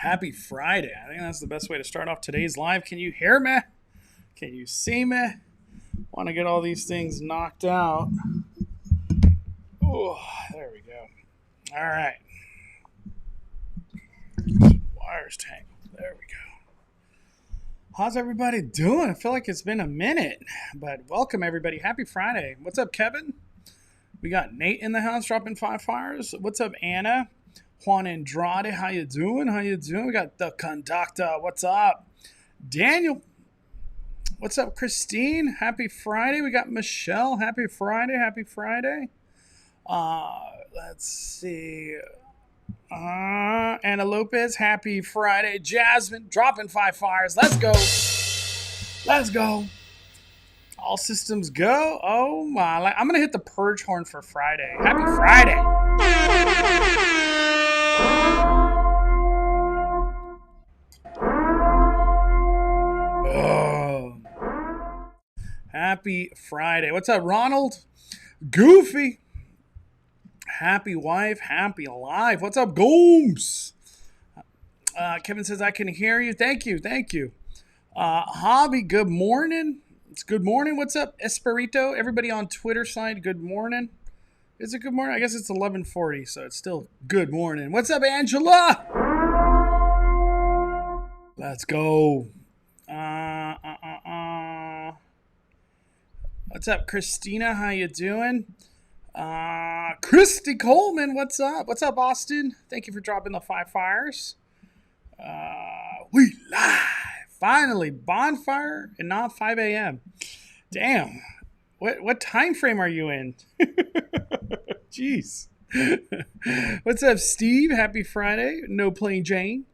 Happy Friday. I think that's the best way to start off today's live. Can you hear me? Can you see me? Want to get all these things knocked out. Oh, there we go. All right. Wires tangled. There we go. How's everybody doing? I feel like it's been a minute, but welcome everybody. Happy Friday. What's up, Kevin? We got Nate in the house dropping 5 fires. What's up, Anna? Juan Andrade, how you doing? How you doing? We got the conductor. What's up? Daniel. What's up, Christine? Happy Friday. We got Michelle. Happy Friday. Happy Friday. Let's see. Anna Lopez. Happy Friday. Jasmine dropping 5 fires. Let's go. Let's go. All systems go. Oh my. I'm going to hit the purge horn for Friday. Happy Friday. Oh. Happy Friday. What's up, Ronald? Goofy. Happy wife. Happy life. What's up, Gooms? Kevin says, I can hear you. Thank you. Thank you. Hobby, good morning. It's good morning. What's up, Esperito? Everybody on Twitter side, good morning. Is it good morning? I guess it's 11:40, so it's still good morning. What's up, Angela? Let's go. What's up, Christina? How you doing? Christy Coleman, what's up? What's up, Austin? Thank you for dropping the 5 fires. We live. Finally, Bonfire and not 5 a.m. Damn. What time frame are you in? Jeez. What's up, Steve? Happy Friday. No Plain Jane.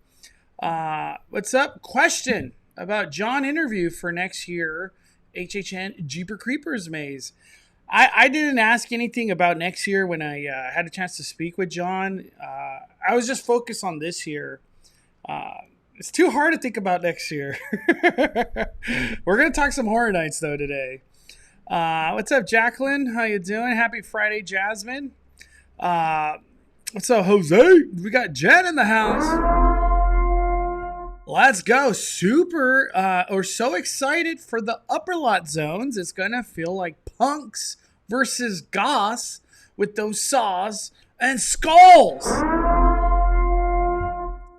What's up? Question about John interview for next year. HHN Jeeper Creepers Maze. I didn't ask anything about next year when I had a chance to speak with John. I was just focused on this year. It's too hard to think about next year. We're going to talk some Horror Nights, though, today. What's up, Jacqueline? How you doing? Happy Friday, Jasmine. What's up, Jose? We got Jen in the house. Let's go. Super or so excited for the upper lot zones. It's going to feel like punks versus goths with those saws and skulls.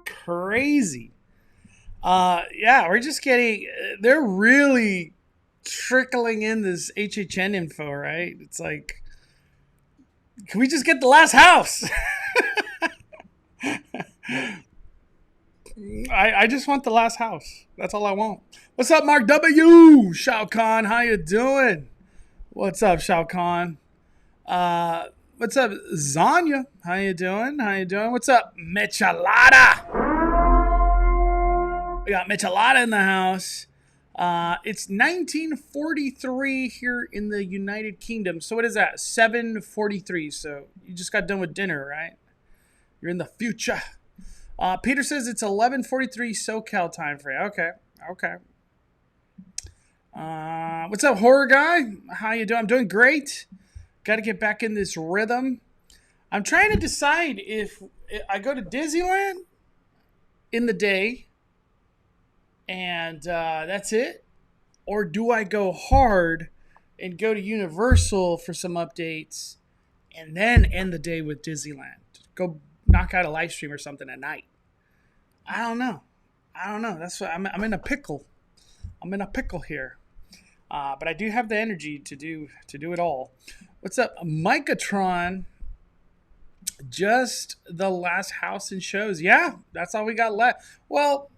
Crazy. Yeah, we're just getting, they're really trickling in this HHN info, right? It's like, can we just get the last house? I just want the last house. That's all I want. What's up, Mark W? Shao Kahn, how you doing? What's up, Shao Kahn? What's up, Zanya? How you doing? How you doing? What's up, Michelada? We got Michelada in the house. It's 1943 here in the United Kingdom. So what is that? 7:43. So you just got done with dinner, right? You're in the future. Peter says it's 11:43 SoCal time frame. Okay. What's up, horror guy? How you doing? I'm doing great. Got to get back in this rhythm. I'm trying to decide if I go to Disneyland in the day and that's it, or do I go hard and go to Universal for some updates and then end the day with Disneyland? Go knock out a live stream or something at night. I don't know. That's what I'm in a pickle. I'm in a pickle here. But I do have the energy to do it all. What's up, Micatron? Just the last house and shows. Yeah, that's all we got left. Well,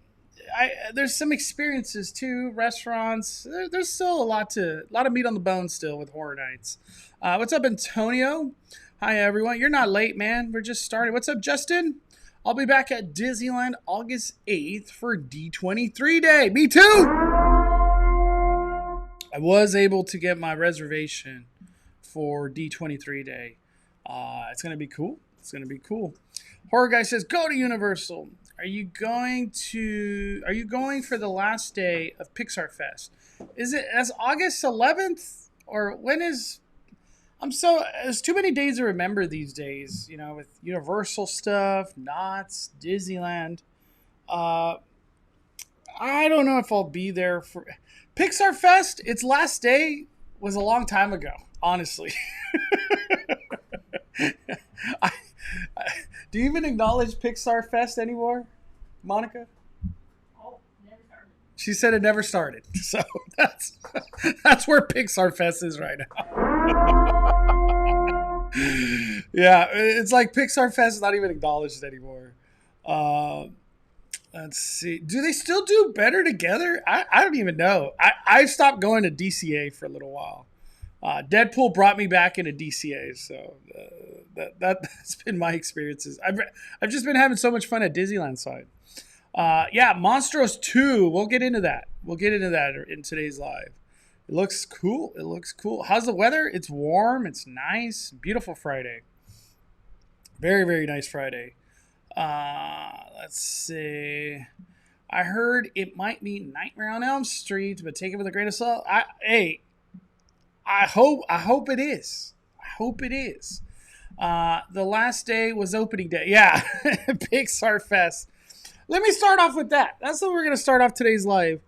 there's some experiences too, restaurants. There's still a lot of meat on the bone still with Horror Nights. What's up, Antonio? Hi, everyone. You're not late, man. We're just starting. What's up, Justin? I'll be back at Disneyland August 8th for D23 Day. Me too! I was able to get my reservation for D23 Day. It's going to be cool. Horror Guy says, go to Universal. Are you going for the last day of Pixar Fest? Is it as August 11th? Or when is... there's too many days to remember these days, with Universal stuff, Knott's, Disneyland. Uh, I don't know if I'll be there for Pixar Fest. Its last day was a long time ago, honestly. I, I, do you even acknowledge Pixar Fest anymore, Monica? She said it never started. So that's that's where Pixar Fest is right now. Yeah, it's like Pixar Fest is not even acknowledged anymore. Uh, let's see. Do they still do better together? I don't even know. I stopped going to DCA for a little while. Deadpool brought me back into DCA, so that's been my experiences. I've just been having so much fun at Disneyland side. Yeah, Monstros 2. We'll get into that. We'll get into that in today's live. It looks cool. It looks cool. How's the weather? It's warm. It's nice. Beautiful Friday. Very, very nice Friday. Let's see. I heard it might be Nightmare on Elm Street, but take it with a grain of salt. I hope it is. I hope it is. The last day was opening day. Yeah, Pixar Fest. Let me start off with that. That's what we're going to start off today's live.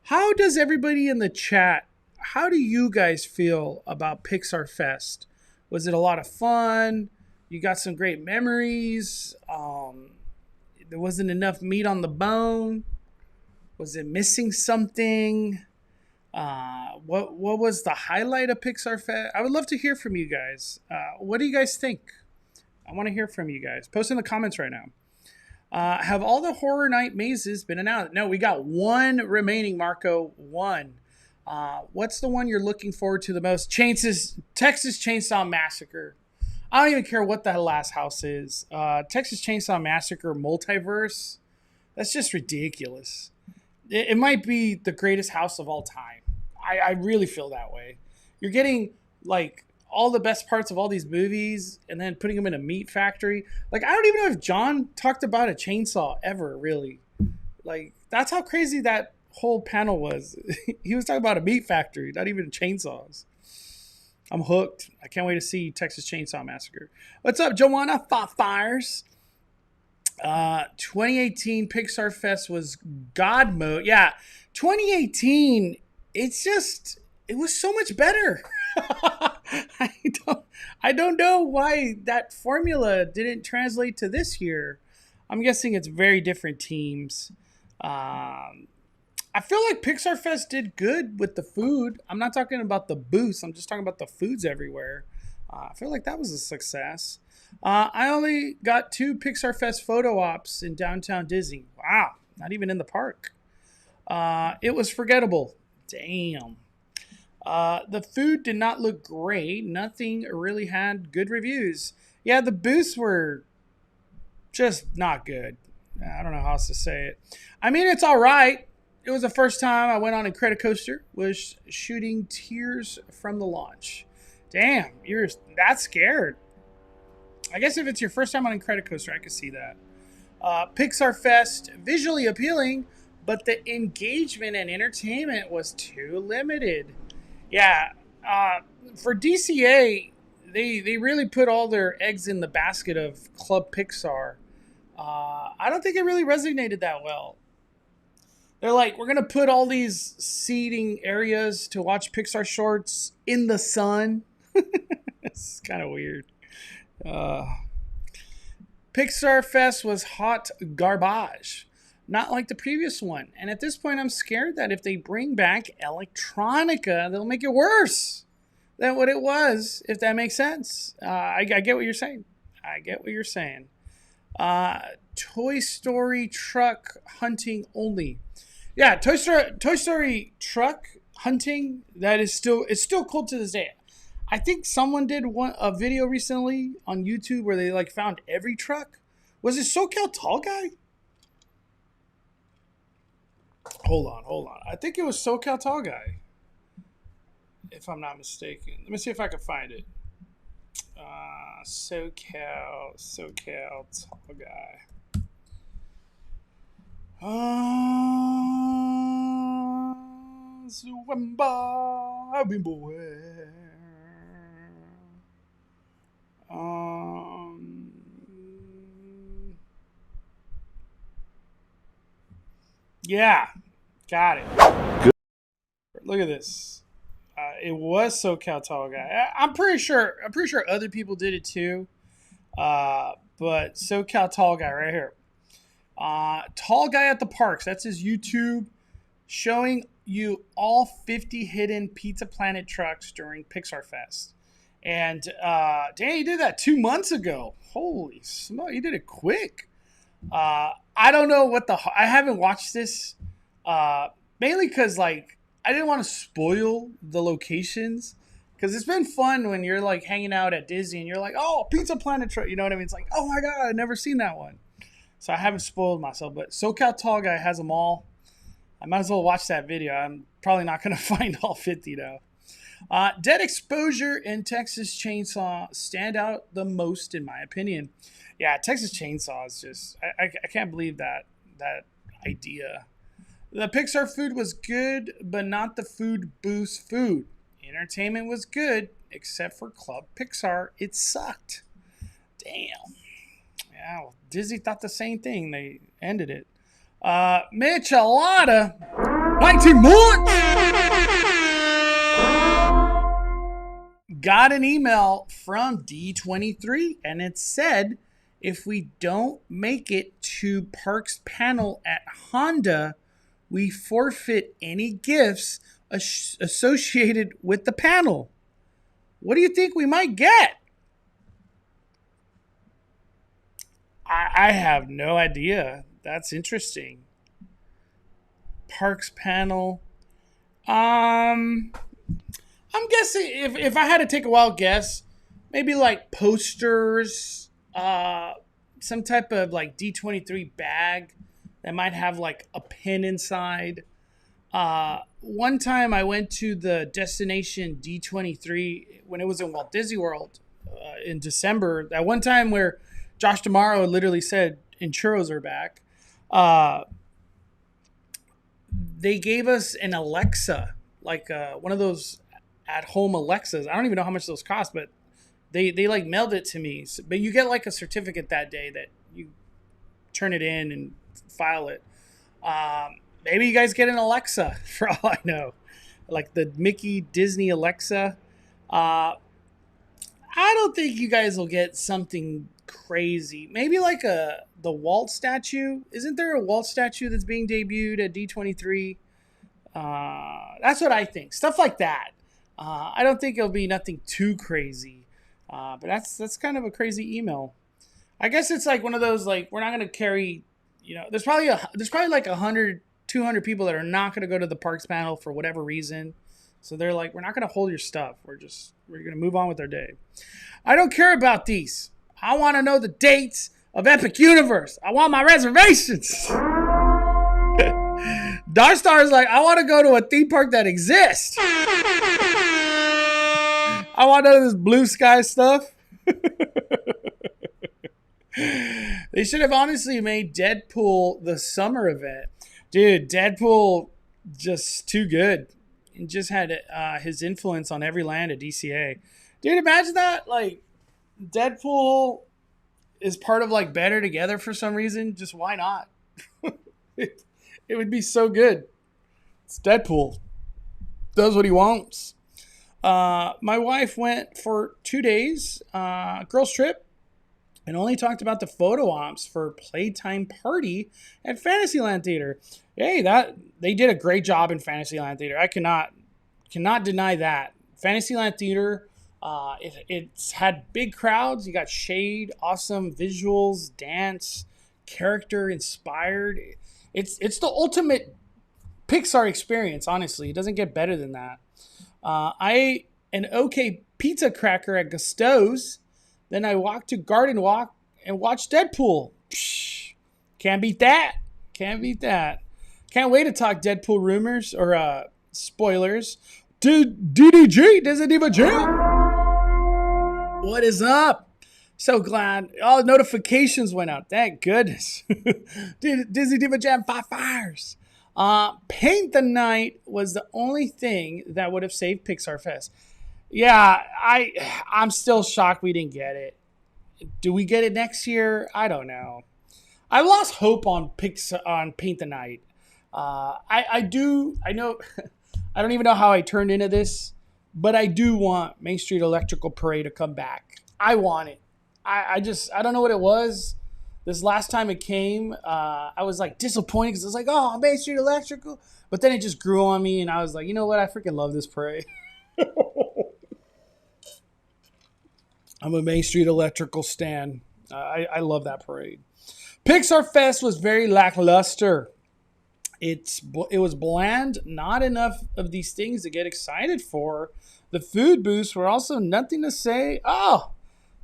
How does everybody in the chat, how do you guys feel about Pixar Fest? Was it a lot of fun? You got some great memories? There wasn't enough meat on the bone? Was it missing something? What was the highlight of Pixar Fest? I would love to hear from you guys. What do you guys think? I want to hear from you guys. Post in the comments right now. Have all the Horror Night mazes been announced? No, we got one remaining, Marco. One. What's the one you're looking forward to the most? Texas Chainsaw Massacre. I don't even care what the last house is. Texas Chainsaw Massacre Multiverse. That's just ridiculous. It might be the greatest house of all time. I really feel that way. You're getting like all the best parts of all these movies and then putting them in a meat factory. Like, I don't even know if John talked about a chainsaw ever, really. Like, that's how crazy that whole panel was. He was talking about a meat factory, not even chainsaws. I'm hooked. I can't wait to see Texas Chainsaw Massacre. What's up, Joanna Fires? 2018 Pixar Fest was God mode. Yeah, 2018, it was so much better. I don't know why that formula didn't translate to this year. I'm guessing it's very different teams. I feel like Pixar Fest did good with the food. I'm not talking about the booths. I'm just talking about the foods everywhere. I feel like that was a success. I only got 2 Pixar Fest photo ops in downtown Disney. Wow, not even in the park. It was forgettable. Damn. The food did not look great. Nothing really had good reviews. Yeah, the booths were just not good. I don't know how else to say it. I mean, it's all right. It was the first time I went on Incredicoaster, was shooting tears from the launch. Damn, you're that scared. I guess if it's your first time on Incredicoaster, I could see that. Pixar Fest, visually appealing, but the engagement and entertainment was too limited. Yeah, for DCA, they really put all their eggs in the basket of Club Pixar. I don't think it really resonated that well. They're like, we're going to put all these seating areas to watch Pixar shorts in the sun. It's kind of weird. Pixar Fest was hot garbage, not like the previous one. And at this point, I'm scared that if they bring back electronica, they'll make it worse than what it was, if that makes sense. I get what you're saying. I get what you're saying. Toy Story truck hunting only. Yeah, Toy Story truck hunting, it's still cool to this day. I think someone did a video recently on YouTube where they like found every truck. Was it SoCal Tall Guy? Hold on. I think it was SoCal Tall Guy, if I'm not mistaken. Let me see if I can find it. SoCal Tall Guy. Yeah, got it. Look at this. It was SoCal Tall Guy. I'm pretty sure. I'm pretty sure other people did it too. But SoCal Tall Guy right here. Tall Guy at the Parks. That's his YouTube, showing you all 50 hidden Pizza Planet trucks during Pixar Fest. And dang, he did that 2 months ago. Holy smoke, he did it quick. I don't know what I haven't watched this mainly because like I didn't want to spoil the locations because it's been fun when you're like hanging out at Disney and you're like, oh, Pizza Planet truck, you know what I mean? It's like, oh my god, I've never seen that one. So I haven't spoiled myself, but SoCal Tall Guy has them all. I might as well watch that video. I'm probably not going to find all 50 though. Dead Exposure and Texas Chainsaw stand out the most in my opinion. Yeah, Texas Chainsaw is just I can't believe that idea. The Pixar food was good, but not the food boost food. Entertainment was good, except for Club Pixar. It sucked. Damn. Yeah, well, Disney thought the same thing. They ended it. Michelada. 19 months. Got an email from D23, and it said, if we don't make it to Parks panel at Honda, we forfeit any gifts associated with the panel. What do you think we might get? I have no idea. That's interesting. Parks panel. I'm guessing if I had to take a wild guess, maybe like posters, some type of like D23 bag that might have like a pin inside. One time I went to the Destination D23 when it was in Walt Disney World in December. That one time where Josh D'Amaro literally said, "And churros are back." They gave us an Alexa, like one of those at-home Alexas. I don't even know how much those cost, but they like mailed it to me. So, but you get like a certificate that day that you turn it in and file it. Maybe you guys get an Alexa for all I know, like the Mickey Disney Alexa. I don't think you guys will get something crazy. Maybe like the Walt statue. Isn't there a Walt statue that's being debuted at D23? That's what I think. Stuff like that. I don't think it'll be nothing too crazy. But that's kind of a crazy email. I guess it's like one of those like we're not going to carry. You know, there's probably like 100, 200 people that are not going to go to the Parks panel for whatever reason. So they're like, we're not going to hold your stuff. We're going to move on with our day. I don't care about these. I want to know the dates of Epic Universe. I want my reservations. Darstar is like, I want to go to a theme park that exists. I want to know this blue sky stuff. They should have honestly made Deadpool the summer event. Dude, Deadpool just too good. And just had his influence on every land at DCA. Dude, imagine that. Like, Deadpool is part of, like, Better Together for some reason. Just why not? It would be so good. It's Deadpool. Does what he wants. My wife went for 2 days, girls trip, and only talked about the photo ops for Playtime Party at Fantasyland Theater. Hey, they did a great job in Fantasyland Theater. I cannot deny that. Fantasyland Theater, it's had big crowds. You got shade, awesome visuals, dance, character inspired. It's the ultimate Pixar experience, honestly. It doesn't get better than that. I ate an okay pizza cracker at Gusteau's. Then I walked to Garden Walk and watched Deadpool. Psh, can't beat that. Can't beat that. Can't wait to talk Deadpool rumors or spoilers. DDG, Disney Diva Jam. What is up? So glad. All notifications went out. Thank goodness. Disney Diva Jam 5 fires. Paint the Night was the only thing that would have saved Pixar Fest. Yeah, I'm still shocked we didn't get it. Do we get it next year? I don't know. I lost hope on Paint the Night. I know, I don't even know how I turned into this, but I do want Main Street Electrical Parade to come back. I want it. I don't know what it was. This last time it came, I was like disappointed because I was like, oh, Main Street Electrical. But then it just grew on me, and I was like, you know what? I freaking love this parade. I'm a Main Street Electrical stan. I love that parade. Pixar Fest was very lackluster. It was bland, not enough of these things to get excited for. The food booths were also nothing to say, oh,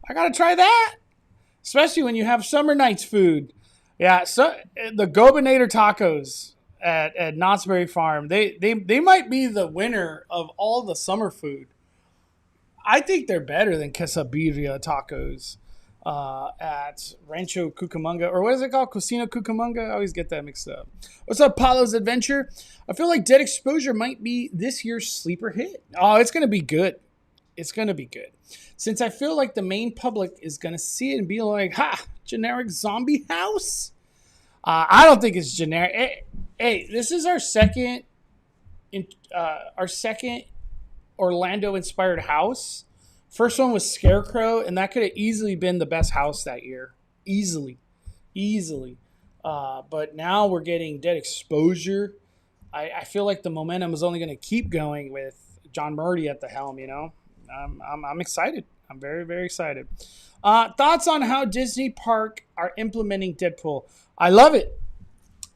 I got to try that. Especially when you have summer nights food. Yeah, so the Gobinator tacos at Knott's Berry Farm, they might be the winner of all the summer food. I think they're better than quesabirria tacos at Rancho Cucamonga. Or what is it called? Cocina Cucamonga? I always get that mixed up. What's up, Paulo's Adventure? I feel like Dead Exposure might be this year's sleeper hit. Oh, it's going to be good. It's going to be good. Since I feel like the main public is going to see it and be like, ha, generic zombie house? I don't think it's generic. Hey, this is our second Orlando-inspired house. First one was Scarecrow, and that could have easily been the best house that year. Easily. But now we're getting Dead Exposure. I feel like the momentum is only going to keep going with John Murdy at the helm, you know? I'm excited. I'm very, very excited. Thoughts on how Disney Park are implementing Deadpool? I love it.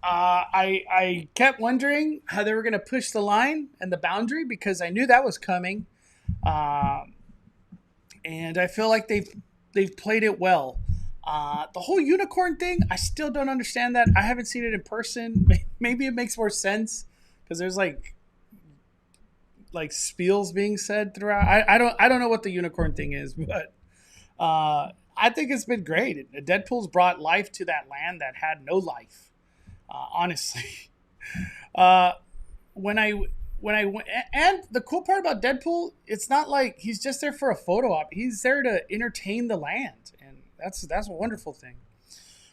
I kept wondering how they were going to push the line and the boundary because I knew that was coming. And I feel like they've played it well. The whole unicorn thing, I still don't understand that. I haven't seen it in person. Maybe it makes more sense because there's like spiels being said throughout. I don't know what the unicorn thing is, but I think it's been great. Deadpool's brought life to that land that had no life. Honestly, when I went, and the cool part about Deadpool, it's not like he's just there for a photo op. He's there to entertain the land, and that's a wonderful thing.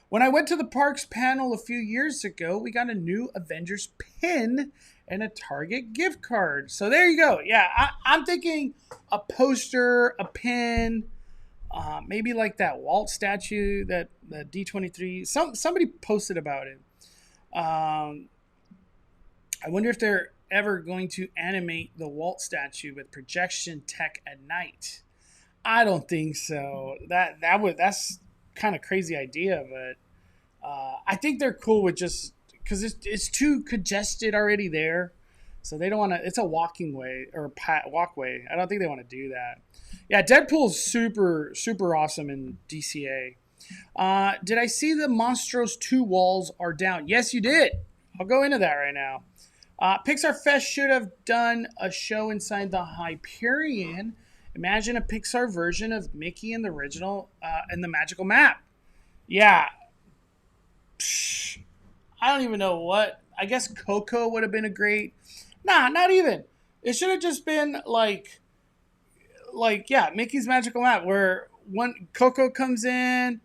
When I went to the parks panel a few years ago, we got a new Avengers pin and a Target gift card. So there you go. Yeah, I'm thinking a poster, a pin, maybe like that Walt statue, that the D23. Somebody posted about it. I wonder if they're ever going to animate the Walt statue with projection tech at night. I don't think so. That's kind of crazy idea, but I think they're cool with just because it's too congested already there, so they don't want to. It's a walking way or walkway. I don't think they want to do that. Yeah, Deadpool's super awesome in DCA. Did I see the Monstros 2 walls are down? Yes, you did. I'll go into that right now. Pixar Fest should have done a show inside the Hyperion. Imagine a Pixar version of Mickey in the original and the Magical Map. Yeah. Psh, I don't even know what. I guess Coco would have been a great. Nah, not even. It should have just been like Mickey's Magical Map, where one Coco comes in,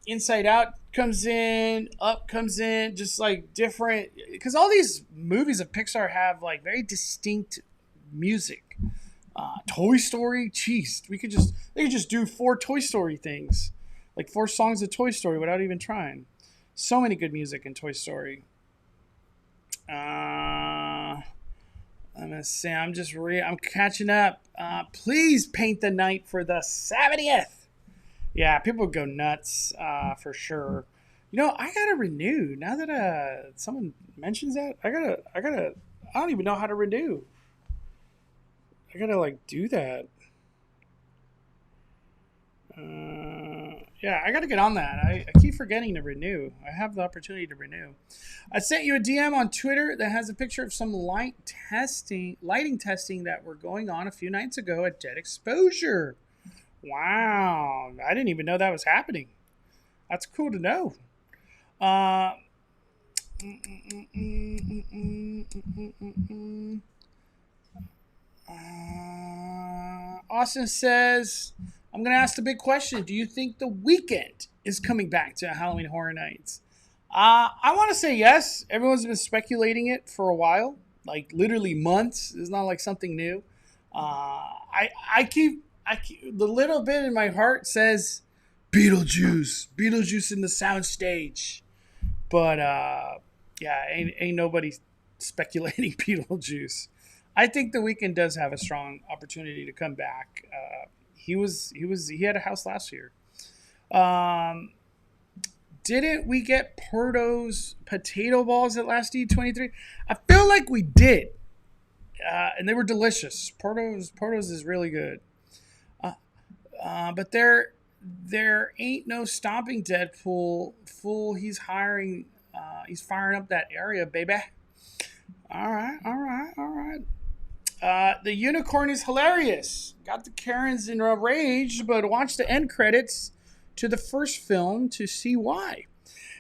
Inside Out comes in, Up comes in, just like different. Because all these movies of Pixar have like very distinct music. Toy Story, jeez, they could just do 4 Toy Story things, like 4 songs of Toy Story without even trying. So many good music in Toy Story. I'm gonna say I'm catching up. Please paint the night for the 70th. Yeah, people would go nuts for sure. You know, I gotta renew now that someone mentions that. I don't even know how to renew. I gotta do that. Yeah, I gotta get on that. I keep forgetting to renew. I have the opportunity to renew. I sent you a DM on Twitter that has a picture of some lighting testing that were going on a few nights ago at Dead Exposure. Wow, I didn't even know that was happening. That's cool to know. Austin says, I'm going to ask the big question. Do you think The Weeknd is coming back to Halloween Horror Nights? I want to say yes. Everyone's been speculating it for a while, like literally months. It's not like something new. I keep the little bit in my heart says Beetlejuice in the soundstage, but yeah, ain't nobody speculating Beetlejuice. I think the Weeknd does have a strong opportunity to come back. He had a house last year. Um, didn't we get Porto's potato balls at last D23? I feel like we did, and they were delicious. Porto's is really good. Uh, but there ain't no stopping Deadpool. Fool, he's hiring. He's firing up that area, baby. All right. The unicorn is hilarious. Got the Karens in a rage, but watch the end credits to the first film to see why.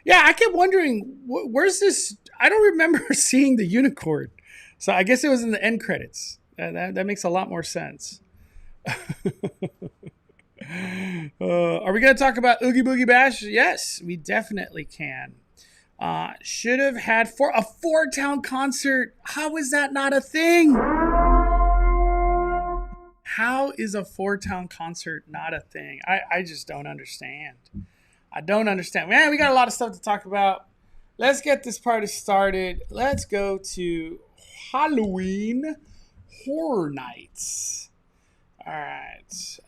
Yeah, I kept wondering, where's this? I don't remember seeing the unicorn. So I guess it was in the end credits. That makes a lot more sense. Are we going to talk about Oogie Boogie Bash? Yes, we definitely can. Should have had a four-town concert. How is that not a thing? How is a four-town concert not a thing? I just don't understand. I don't understand. Man, we got a lot of stuff to talk about. Let's get this party started. Let's go to Halloween Horror Nights. All right.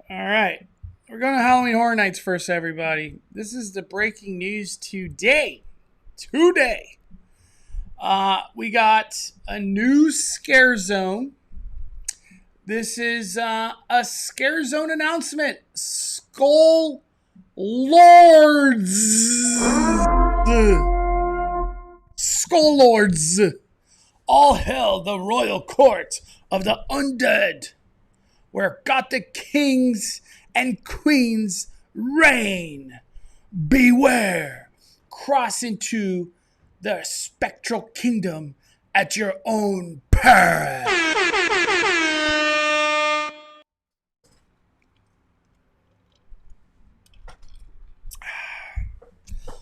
All right. We're going to Halloween Horror Nights first, everybody. This is the breaking news today. We got a new scare zone. This is a scare zone announcement. Skull Lords. Skull Lords. All hail the royal court of the undead, where Gothic kings and queens reign. Beware. Cross into the spectral kingdom at your own peril.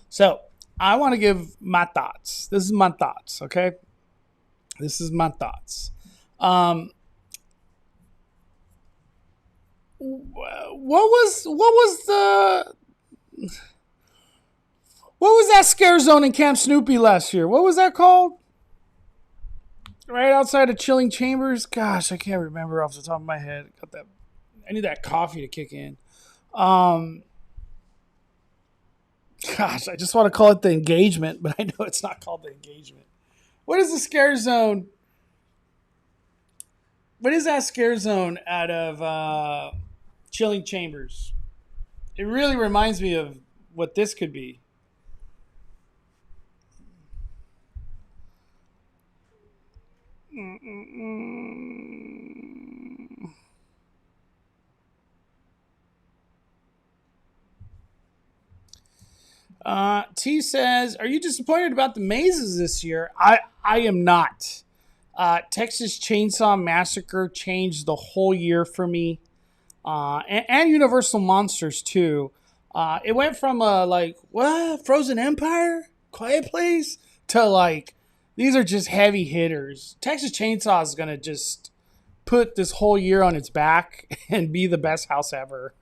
So, I want to give my thoughts. This is my thoughts, okay? This is my thoughts. What was that scare zone in Camp Snoopy last year? What was that called? Right outside of Chilling Chambers? Gosh, I can't remember off the top of my head. I need that coffee to kick in. Gosh, I just want to call it the Engagement, but I know it's not called the Engagement. What is the scare zone? What is that scare zone out of Chilling Chambers? It really reminds me of what this could be. T says, are you disappointed about the mazes this year? I am not. Texas Chainsaw Massacre changed the whole year for me. And Universal Monsters too. It went from Frozen Empire, Quiet Place, to these are just heavy hitters. Texas Chainsaw is gonna just put this whole year on its back and be the best house ever.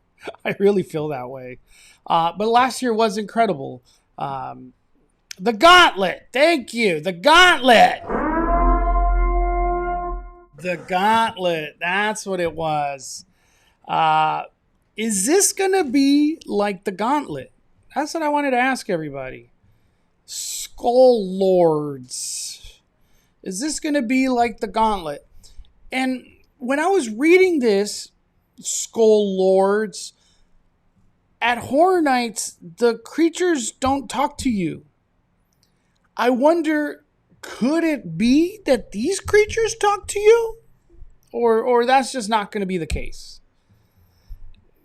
I really feel that way. But last year was incredible. The Gauntlet. Thank you. The Gauntlet. The Gauntlet. That's what it was. Is this going to be like The Gauntlet? That's what I wanted to ask everybody. Skull Lords. Is this going to be like The Gauntlet? And when I was reading this, Skull Lords, at Horror Nights, the creatures don't talk to you. I wonder, could it be that these creatures talk to you? Or that's just not going to be the case?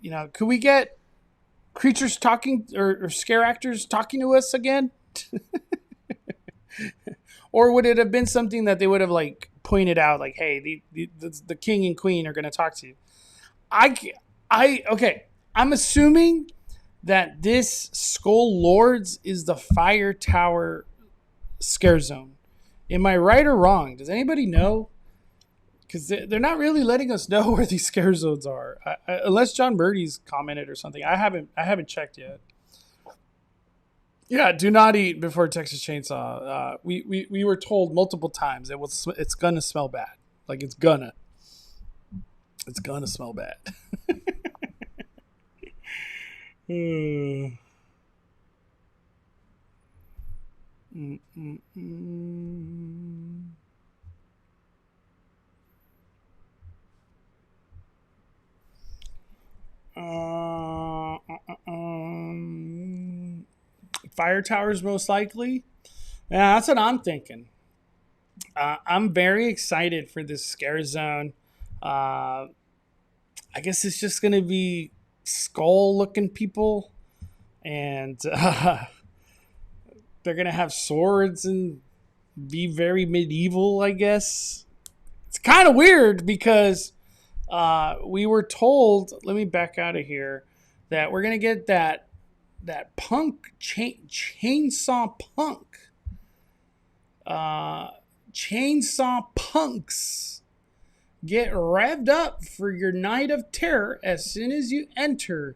You know, could we get creatures talking or scare actors talking to us again? Or would it have been something that they would have pointed out like, hey, the king and queen are going to talk to you. Okay. I'm assuming that this Skull Lords is the Fire Tower scare zone. Am I right or wrong? Does anybody know? Because they're not really letting us know where these scare zones are, unless John Murdy's commented or something. I haven't checked yet. Yeah, do not eat before Texas Chainsaw. We were told multiple times it's gonna smell bad. Like it's gonna smell bad. Fire towers most likely. Yeah, that's what I'm thinking. I'm very excited for this scare zone. I guess it's just gonna be skull-looking people, and they're gonna have swords and be very medieval. I guess it's kind of weird because we were told. Let me back out of here. That we're gonna get that punk chainsaw punk. Chainsaw punks get revved up for your night of terror as soon as you enter.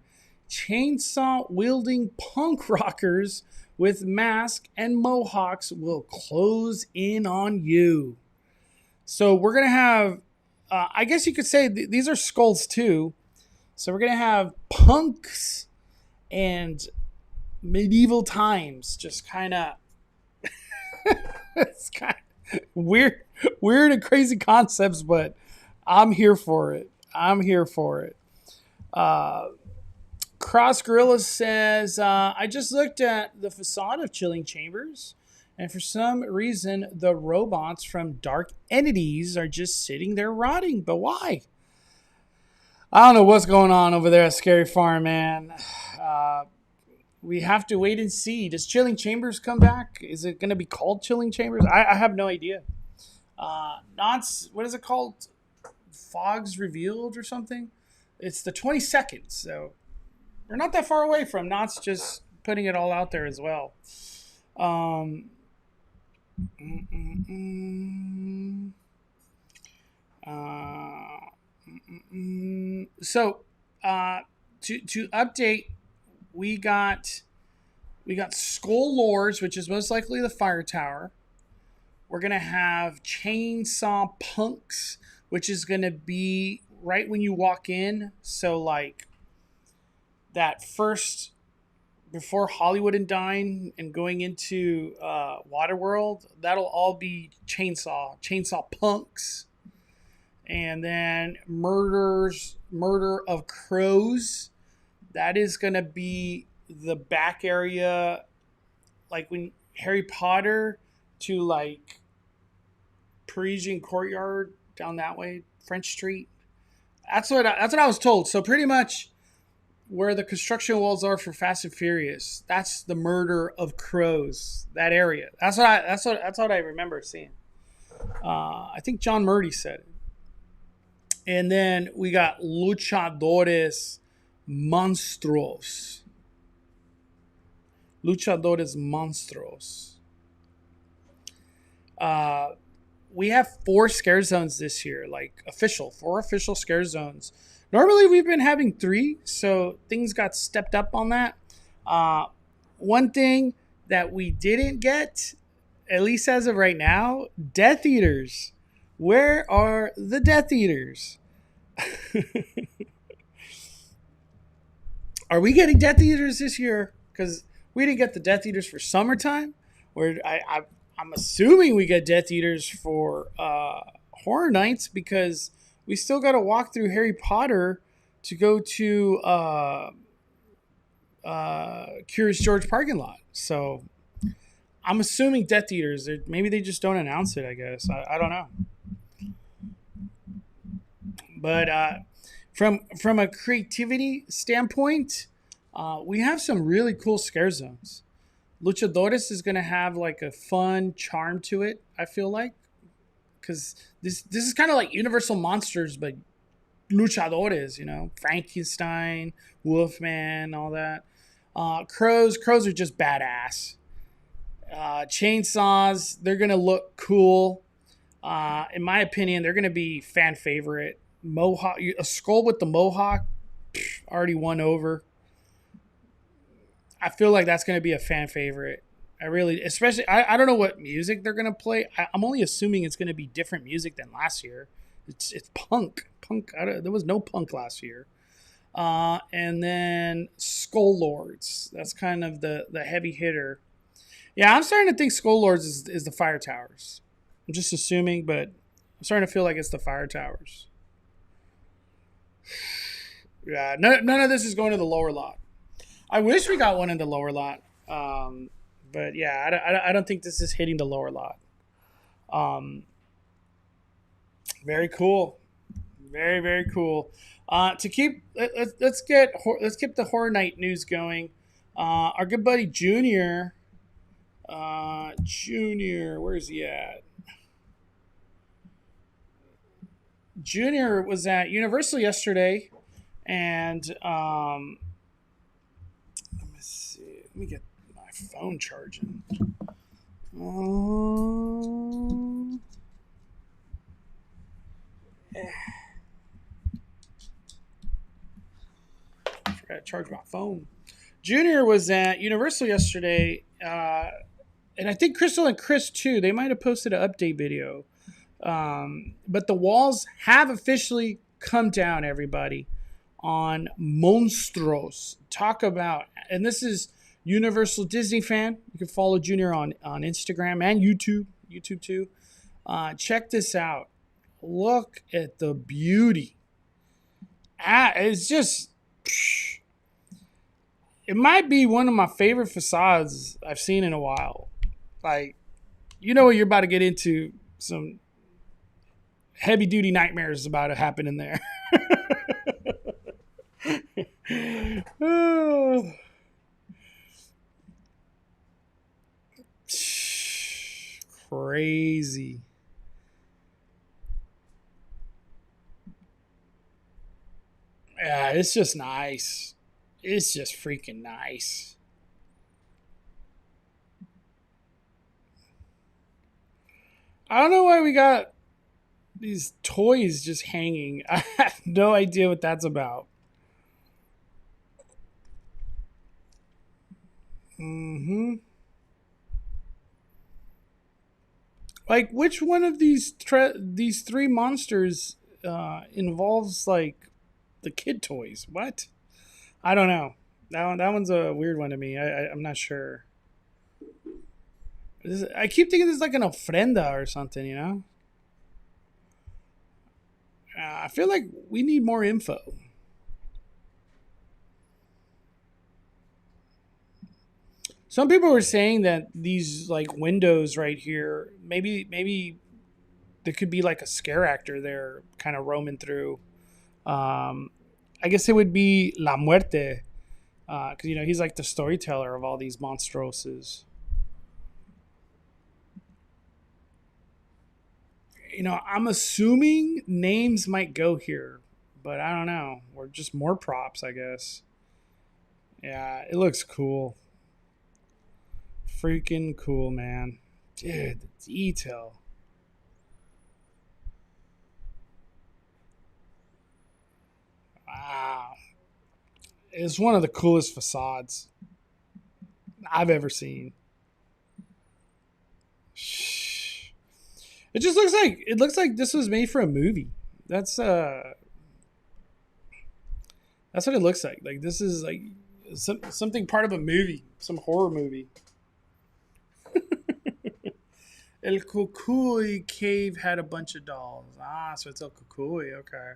Chainsaw wielding punk rockers with masks and mohawks will close in on you. So we're gonna have, I guess you could say these are skulls too. So we're gonna have punks and medieval times, just kind of. It's kind of weird and crazy concepts, but I'm here for it. Cross Gorilla says, I just looked at the facade of Chilling Chambers, and for some reason, the robots from Dark Entities are just sitting there rotting. But why? I don't know what's going on over there at Scary Farm, man. We have to wait and see. Does Chilling Chambers come back? Is it going to be called Chilling Chambers? I have no idea. What is it called? Fogs Revealed or something? It's the 22nd, so we're not that far away from Knott's just putting it all out there as well. So, to update, we got Skull Lords, which is most likely the Fire Tower. We're gonna have Chainsaw Punks, which is gonna be right when you walk in. So like that first before Hollywood and Dine and going into Waterworld, that'll all be Chainsaw Punks. And then Murder of Crows, that is going to be the back area, like when Harry Potter to like Parisian Courtyard down that way, French Street. That's what I was told. So pretty much where the construction walls are for Fast and Furious, that's the Murder of Crows, that area. That's what I remember seeing. I think John Murdy said it. And then we got Luchadores Monstruos. We have 4 scare zones this year, like 4 official scare zones. Normally we've been having 3, so things got stepped up on that. One thing that we didn't get, at least as of right now, Death Eaters. Where are the Death Eaters? Are we getting Death Eaters this year? Because we didn't get the Death Eaters for summertime. Where I'm assuming we get Death Eaters for Horror Nights, because we still got to walk through Harry Potter to go to Curious George parking lot. So I'm assuming Death Eaters. Maybe they just don't announce it, I guess. I don't know. But from a creativity standpoint, we have some really cool scare zones. Luchadores is going to have like a fun charm to it, I feel like. because this is kind of like Universal Monsters, but luchadores, you know, Frankenstein, Wolfman, all that. Crows are just badass. Chainsaws, they're gonna look cool. In my opinion, they're gonna be fan favorite. Mohawk, a skull with the mohawk, already won over. I feel like that's gonna be a fan favorite. I really, especially, I don't know what music they're gonna play. I'm only assuming it's gonna be different music than last year. It's punk. There was no punk last year. And then Skull Lords. That's kind of the heavy hitter. Yeah, I'm starting to think Skull Lords is the Fire Towers. I'm just assuming, but I'm starting to feel like it's the Fire Towers. Yeah, none of this is going to the lower lot. I wish we got one in the lower lot. But yeah, I don't think this is hitting the lower lot. Very cool. Very, very cool. Let's keep the Horror Night news going. Our good buddy Junior, where's he at? Junior was at Universal yesterday, and let me see. Let me get my phone charging. I forgot to charge my phone. Junior was at Universal yesterday, and I think Crystal and Chris too. They might have posted an update video. But the walls have officially come down, everybody, on Monstros. Talk about, and this is Universal Disney fan. You can follow Junior on Instagram and YouTube too. Check this out. Look at the beauty. It's just, it might be one of my favorite facades I've seen in a while. Like, you know what you're about to get into, some heavy duty nightmares about to happen in there. Oh. Crazy. Yeah, it's just nice. It's just freaking nice. I don't know why we got these toys just hanging. I have no idea what that's about. Like, which one of these three monsters involves like the kid toys? What? I don't know. That one's a weird one to me. I'm not sure. I keep thinking this is like an ofrenda or something, you know? I feel like we need more info. Some people were saying that these like windows right here, maybe there could be like a scare actor there, kind of roaming through. I guess it would be La Muerte, because you know he's like the storyteller of all these monstroses. You know, I'm assuming names might go here, but I don't know. Or just more props, I guess. Yeah, it looks cool. Freaking cool, man. Dude, the detail. Wow. It's one of the coolest facades I've ever seen. It just looks like this was made for a movie. That's what it looks like. Like this is like something part of a movie, some horror movie. El Cucuy cave had a bunch of dolls. So it's El Cucuy. Okay.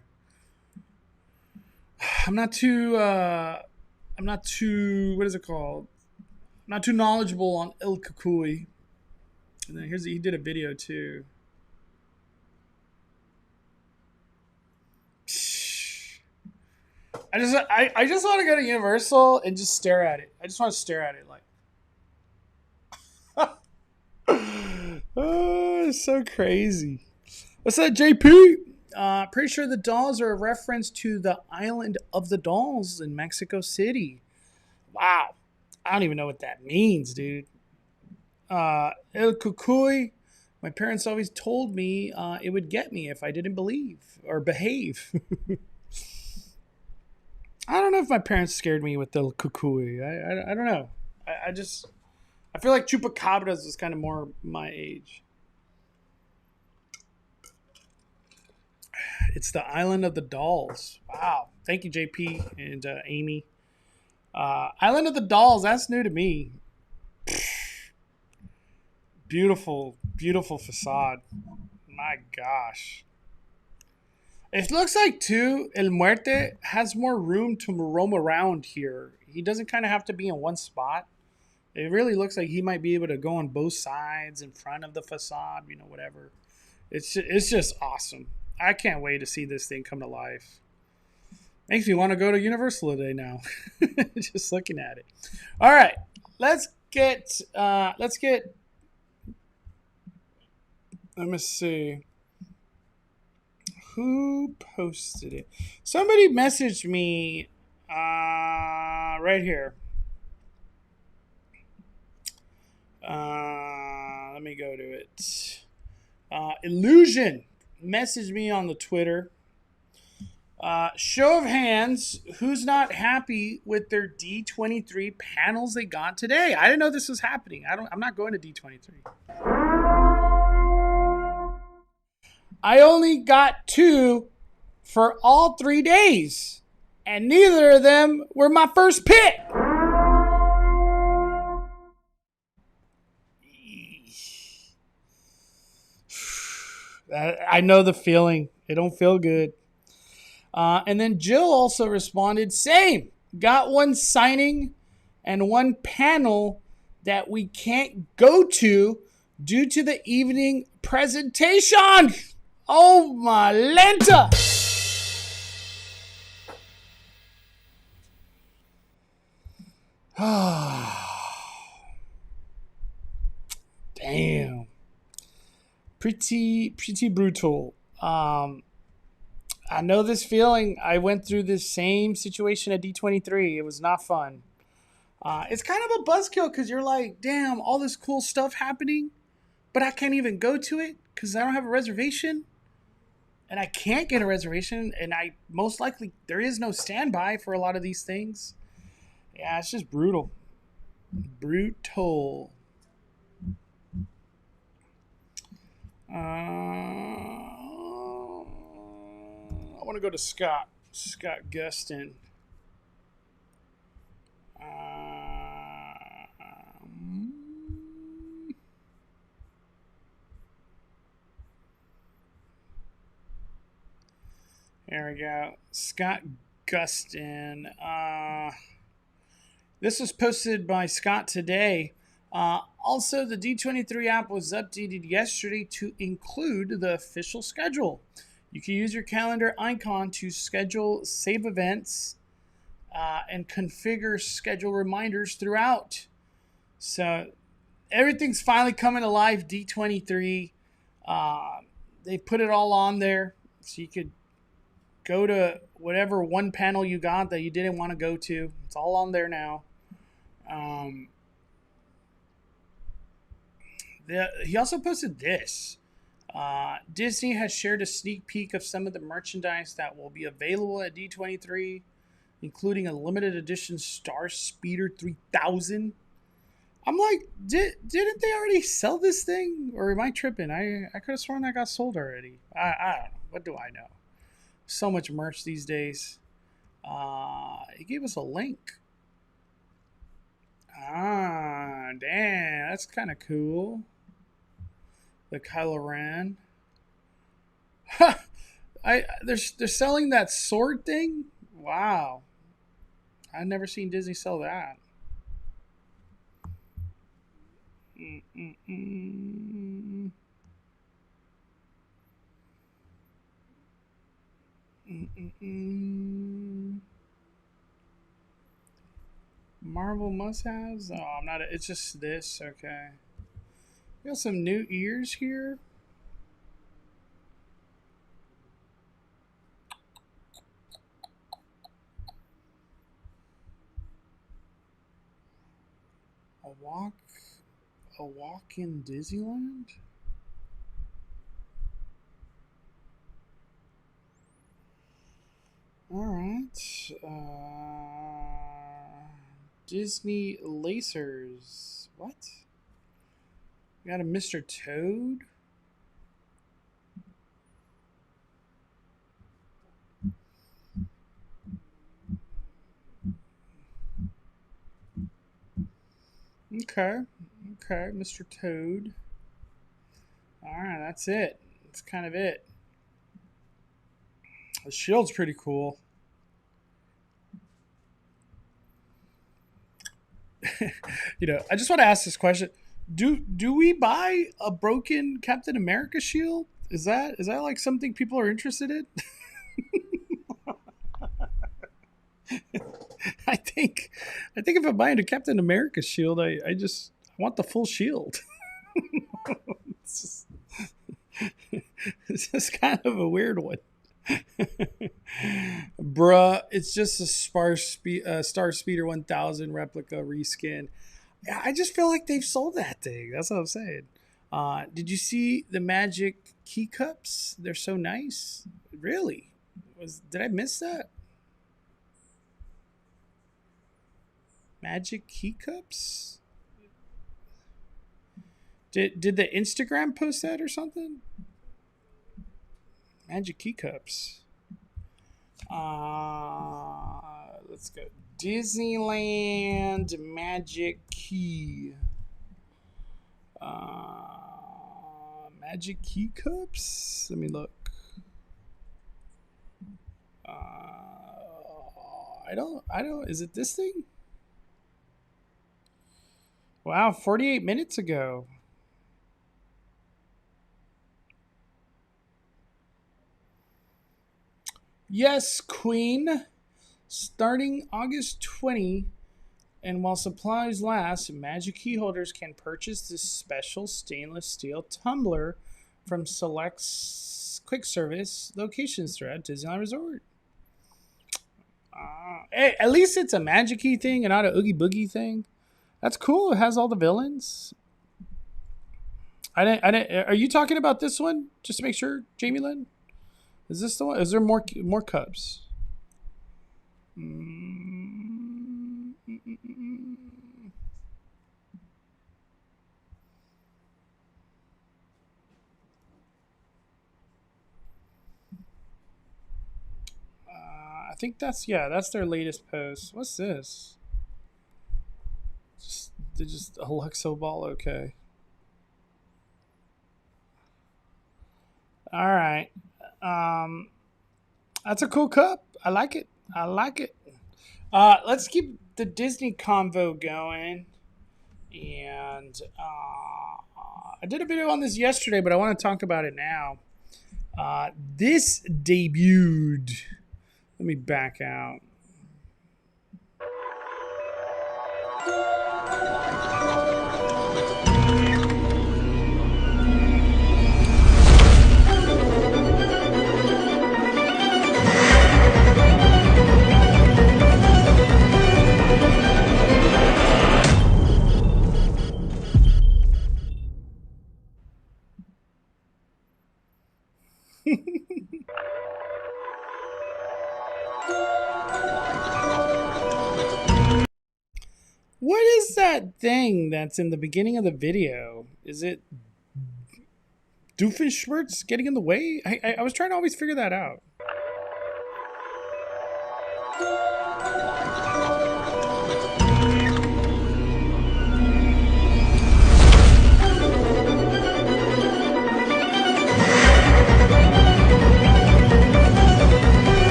I'm not too what is it called? I'm not too knowledgeable on El Cucuy. And then he did a video too. I just want to go to Universal and just stare at it. I just want to stare at it like. Oh, it's so crazy. What's that, JP? Pretty sure the dolls are a reference to the Island of the Dolls in Mexico City. Wow. I don't even know what that means, dude. El Cucuy. My parents always told me it would get me if I didn't believe or behave. I don't know if my parents scared me with El Cucuy. I don't know. I feel like Chupacabras is kind of more my age. It's the Island of the Dolls. Wow. Thank you, JP and Amy. Island of the Dolls, that's new to me. Beautiful, beautiful facade. My gosh. It looks like, too, El Muerte has more room to roam around here. He doesn't kind of have to be in one spot. It really looks like he might be able to go on both sides, in front of the facade, whatever. It's just awesome. I can't wait to see this thing come to life. Makes me want to go to Universal today now. Just looking at it. All right. Let's get let me see. Who posted it? Somebody messaged me right here. Let me go to it. Illusion messaged me on the Twitter. Show of hands, who's not happy with their D23 panels they got today? I didn't know this was happening. I'm not going to D23. I only got 2 for all 3 days, and neither of them were my first pick. I know the feeling. It don't feel good. And then Jill also responded, same. Got 1 signing and 1 panel that we can't go to due to the evening presentation. Oh, my Lenta. Damn. Pretty brutal. I know this feeling. I went through this same situation at D23. It was not fun. It's kind of a buzzkill because you're like, damn, all this cool stuff happening, but I can't even go to it because I don't have a reservation. And I can't get a reservation, and I most likely, there is no standby for a lot of these things. Yeah, it's just brutal. Brutal. I want to go to Scott Gustin. There we go. Scott Gustin. This was posted by Scott today. Also, the D23 app was updated yesterday to include the official schedule. You can use your calendar icon to schedule save events and configure schedule reminders throughout. So everything's finally coming to life, D23. They put it all on there so you could go to whatever 1 panel you got that you didn't want to go to. It's all on there now. He also posted this. Disney has shared a sneak peek of some of the merchandise that will be available at D23, including a limited edition Star Speeder 3000. I'm like, didn't they already sell this thing? Or am I tripping? I could have sworn that got sold already. I don't know. What do I know? So much merch these days. He gave us a link. Damn, that's kind of cool. The Kylo Ren. They're selling that sword thing. Wow, I've never seen Disney sell that. Marvel must-haves? Oh, I'm not. It's just this. Okay. We got some new ears here. A walk in Disneyland? All right. Disney Lacers. What? We got a Mr. Toad? Okay. Okay, Mr. Toad. Alright, that's it. That's kind of it. The shield's pretty cool. I just want to ask this question. Do we buy a broken Captain America shield? Is that like something people are interested in? I think if I'm buying a Captain America shield, I want the full shield. It's just kind of a weird one. Bruh, it's just a Star Speeder 1000 replica reskin. Yeah, I just feel like they've sold that thing. That's what I'm saying. Did you see the magic key cups? They're so nice. Really? Did I miss that? Magic key cups? Did the Instagram post that or something? Magic key cups. Let's go. Disneyland magic key. Magic key cups? Let me look. I don't. Is it this thing? Wow, 48 minutes ago. Yes, Queen. Starting August 20, and while supplies last, Magic Key holders can purchase this special stainless steel tumbler from select quick service locations throughout Disneyland Resort. Hey, at least it's a Magic Key thing and not an Oogie Boogie thing. That's cool. It has all the villains. I didn't. Are you talking about this one? Just to make sure, Jamie Lynn. Is this the one? Is there more cups? I think that's their latest post. What's this? Just Alexo Ball. Okay. All right. That's a cool cup. I like it. Let's keep the Disney convo going. And I did a video on this yesterday, but I want to talk about it now. This debuted. Let me back out. What is that thing that's in the beginning of the video? Is it Doofenshmirtz getting in the way? I was trying to always figure that out.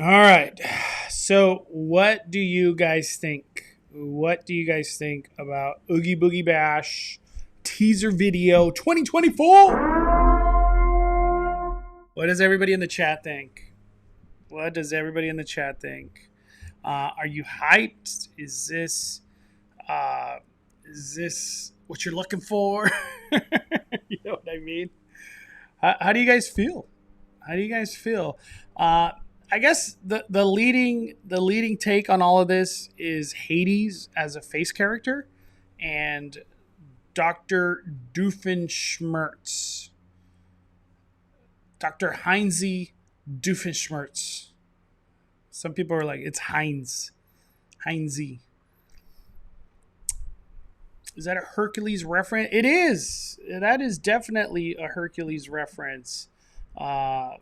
All right. So, what do you guys think? What do you guys think about Oogie Boogie Bash teaser video 2024? What does everybody in the chat think? Are you hyped? Is this what you're looking for? You know what I mean? How do you guys feel? How do you guys feel? I guess the leading take on all of this is Hades as a face character, and Dr. Doofenshmirtz. Dr. Heinze Doofenshmirtz. Some people are like, it's Heinz. Heinze. Is that a Hercules reference? It is. That is definitely a Hercules reference. At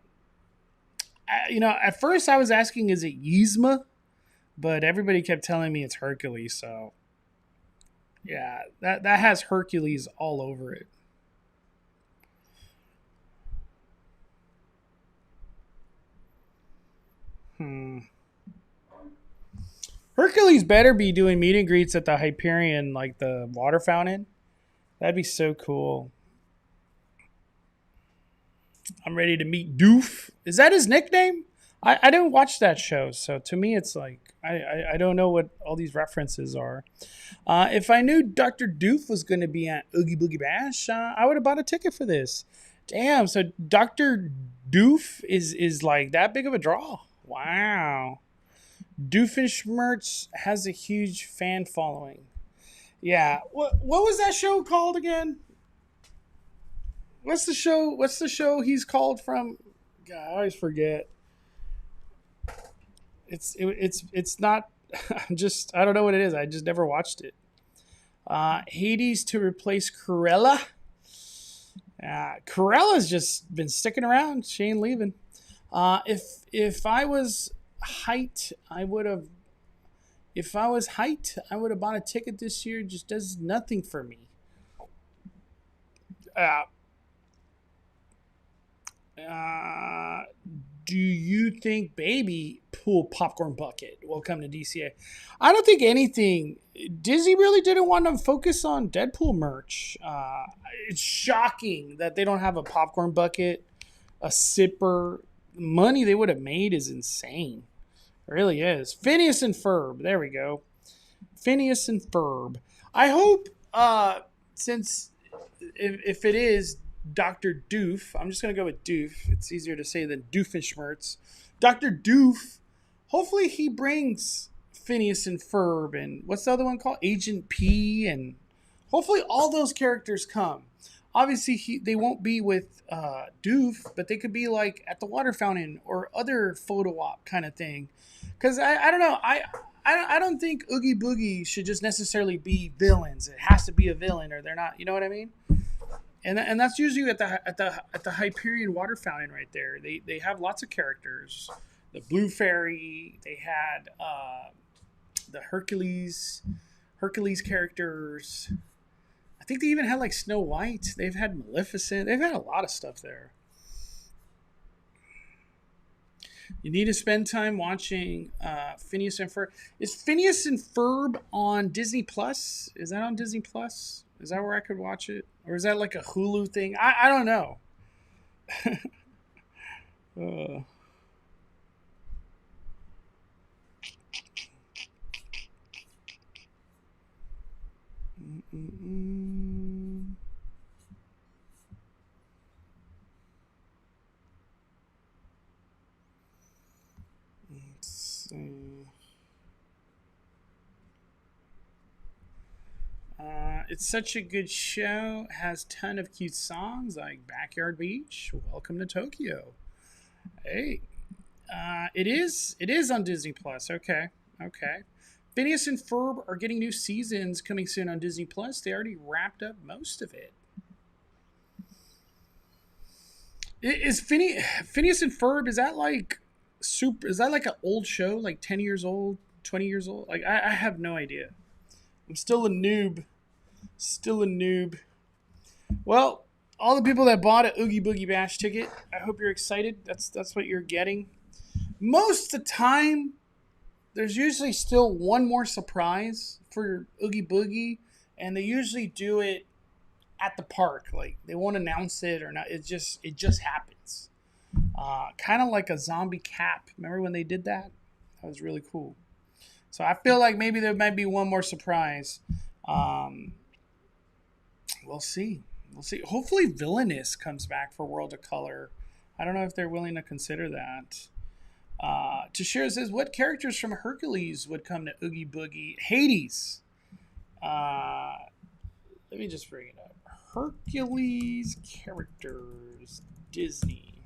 first I was asking, is it Yzma? But everybody kept telling me it's Hercules. So, yeah, that has Hercules all over it. Hercules better be doing meet and greets at the Hyperion, like the water fountain. That'd be so cool. I'm ready to meet Doof. Is that his nickname? I didn't watch that show, so to me it's like I don't know what all these references are. If I knew Dr. Doof was going to be at Oogie Boogie Bash, I would have bought a ticket for this. Damn, so Dr. Doof is like that big of a draw. Wow. Doofenshmirtz has a huge fan following. Yeah. What was that show called again? What's the show he's called from? God, I always forget. It's not. I don't know what it is. I just never watched it. Hades to replace Cruella. Corella's just been sticking around. She ain't leaving. If I was height, I would have. If I was height, I would have bought a ticket this year. It just does nothing for me. Do you think Baby Pool Popcorn Bucket will come to DCA? I don't think anything. Disney really didn't want to focus on Deadpool merch. It's shocking that they don't have a popcorn bucket, a sipper. Money they would have made is insane. It really is. Phineas and Ferb. There we go. Phineas and Ferb. I hope, since if it is Dr. Doof, I'm just going to go with Doof. It's easier to say than Doofenshmirtz. Dr. Doof, hopefully he brings Phineas and Ferb and what's the other one called? Agent P, and hopefully all those characters come. Obviously, they won't be with Doof, but they could be like at the water fountain or other photo op kind of thing. Because I don't know. I don't think Oogie Boogie should just necessarily be villains. It has to be a villain or they're not. You know what I mean? And that's usually at the Hyperion water fountain right there. They have lots of characters. The Blue Fairy. They had the Hercules characters. I think they even had like Snow White. They've had Maleficent. They've had a lot of stuff there. You need to spend time watching Phineas and Ferb. Is Phineas and Ferb on Disney Plus? Is that on Disney Plus? Is that where I could watch it? Or is that like a Hulu thing? I don't know. Let's see. It's such a good show. Has ton of cute songs like Backyard Beach, Welcome to Tokyo. Hey, it is on Disney Plus. Okay. Phineas and Ferb are getting new seasons coming soon on Disney Plus. They already wrapped up most of it. Is Phineas and Ferb? Is that like super? Is that like an old show, like 10 years old, 20 years old? Like I have no idea. I'm still a noob. Well, all the people that bought an Oogie Boogie Bash ticket, I hope you're excited. That's what you're getting. Most of the time, there's usually still one more surprise for Oogie Boogie, and they usually do it at the park. Like they won't announce it or not. It just happens. Kind of like a zombie cap. Remember when they did that? That was really cool. So I feel like maybe there might be one more surprise. We'll see. Hopefully Villainous comes back for World of Color. I don't know if they're willing to consider that. Tashira says, what characters from Hercules would come to Oogie Boogie? Hades. Let me just bring it up. Hercules characters, Disney.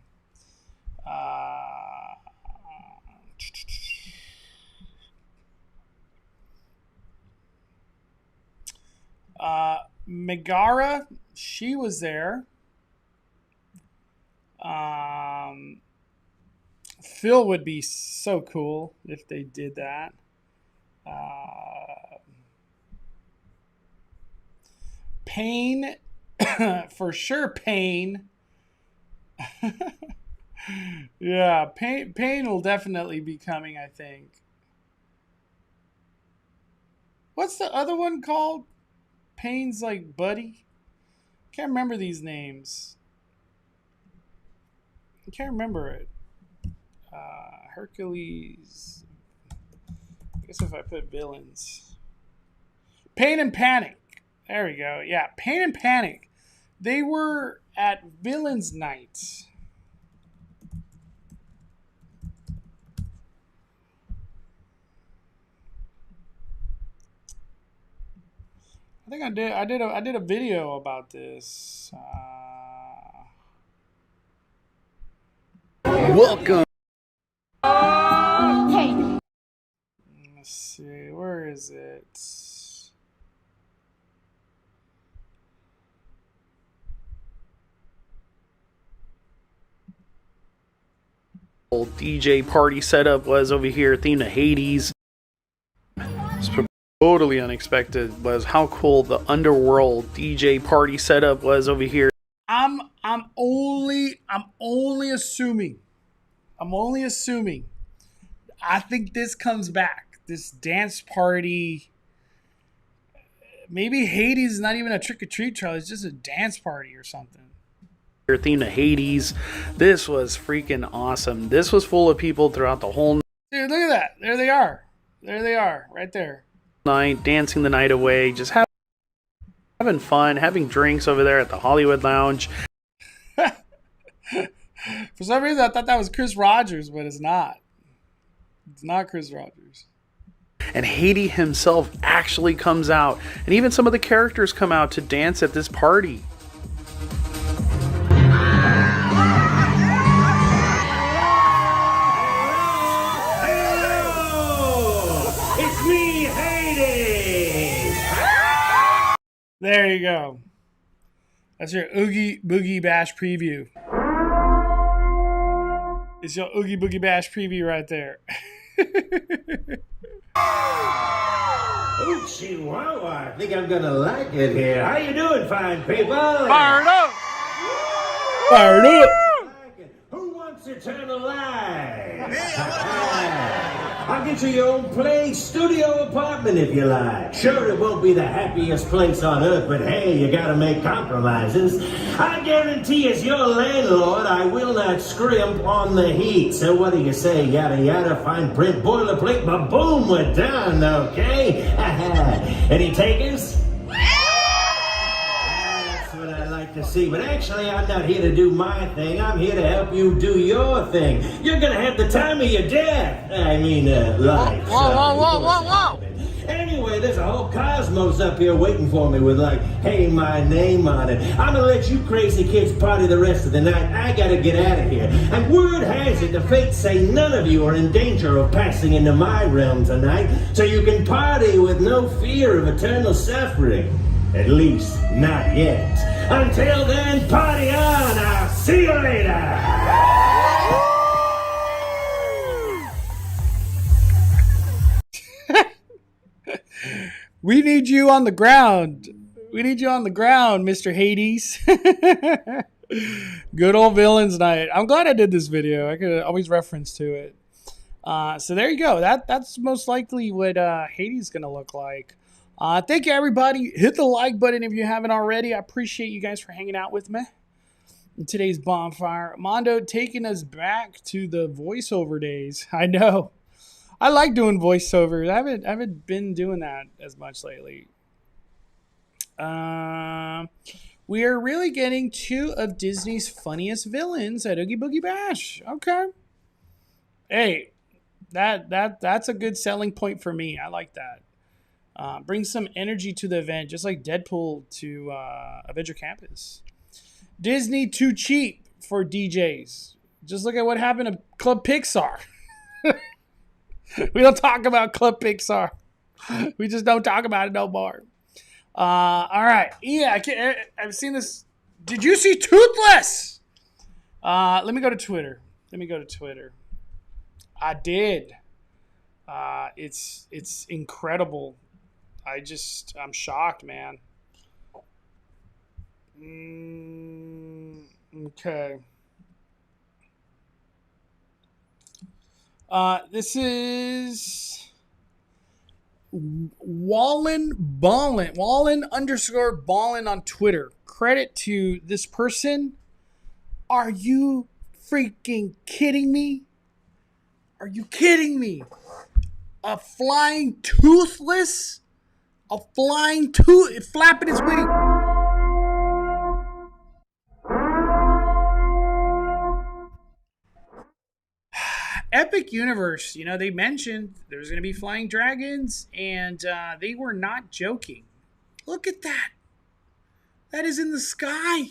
Megara, she was there. Phil would be so cool if they did that. Pain, for sure. Pain. Yeah, Pain will definitely be coming, I think. What's the other one called? Pain's like buddy. Can't remember these names. I can't remember it. Hercules. I guess if I put villains. Pain and Panic. There we go. Yeah, Pain and Panic. They were at Villains Night. I think I did a video about this. Welcome. Let's see, where is it? DJ party setup was over here, themed to Hades. It's totally unexpected was how cool the underworld DJ party setup was over here. I'm only assuming. I think this comes back. This dance party. Maybe Hades is not even a trick-or-treat trial. It's just a dance party or something. Theme to Hades. This was freaking awesome. This was full of people throughout the whole Dude, look at that. There they are. Right there. Night, dancing the night away, just having fun, having drinks over there at the Hollywood Lounge. For some reason, I thought that was Chris Rogers, but it's not. It's not Chris Rogers. And Hades himself actually comes out, and even some of the characters come out to dance at this party. It's me, Hades! There you go. That's your Oogie Boogie Bash preview. It's your Oogie Boogie Bash preview right there. Oh, Chihuahua, I think I'm gonna like it here. How you doing, fine people? Fired up! Who wants eternal life? I'll get you your own place, studio apartment if you like. Sure, it won't be the happiest place on earth, but hey, you gotta make compromises. I guarantee as your landlord, I will not scrimp on the heat. So what do you say? Yada yada, fine print, boilerplate, but boom, we're done, okay? Any takers? To see, but actually I'm not here to do my thing. I'm here to help you do your thing. You're gonna have the time of your death. I mean, life. Whoa. Anyway, there's a whole cosmos up here waiting for me with like, hey, my name on it. I'm gonna let you crazy kids party the rest of the night. I gotta get out of here. And word has it, the fates say none of you are in danger of passing into my realm tonight, so you can party with no fear of eternal suffering. At least, not yet. Until then, party on! I'll see you later! We need you on the ground. Mr. Hades. Good old Villains Night. I'm glad I did this video. I could always reference to it. So there you go. That's most likely what Hades is going to look like. Thank you, everybody. Hit the like button if you haven't already. I appreciate you guys for hanging out with me in today's Bonfire. Mondo taking us back to the voiceover days. I know. I like doing voiceovers. I haven't been doing that as much lately. We are really getting 2 of Disney's funniest villains at Oogie Boogie Bash. Okay. Hey, that's a good selling point for me. I like that. Bring some energy to the event, just like Deadpool to Avenger Campus. Disney too cheap for DJs. Just look at what happened to Club Pixar. We don't talk about Club Pixar. We just don't talk about it no more. All right. Yeah, I've seen this. Did you see Toothless? Let me go to Twitter. I did. It's incredible. I'm shocked, man. Okay. This is Wallen _Ballin on Twitter. Credit to this person. Are you freaking kidding me? Are you kidding me? A flying Toothless? A flying tooth flapping his wing. Epic Universe, they mentioned there's going to be flying dragons, and they were not joking. Look at that. That is in the sky.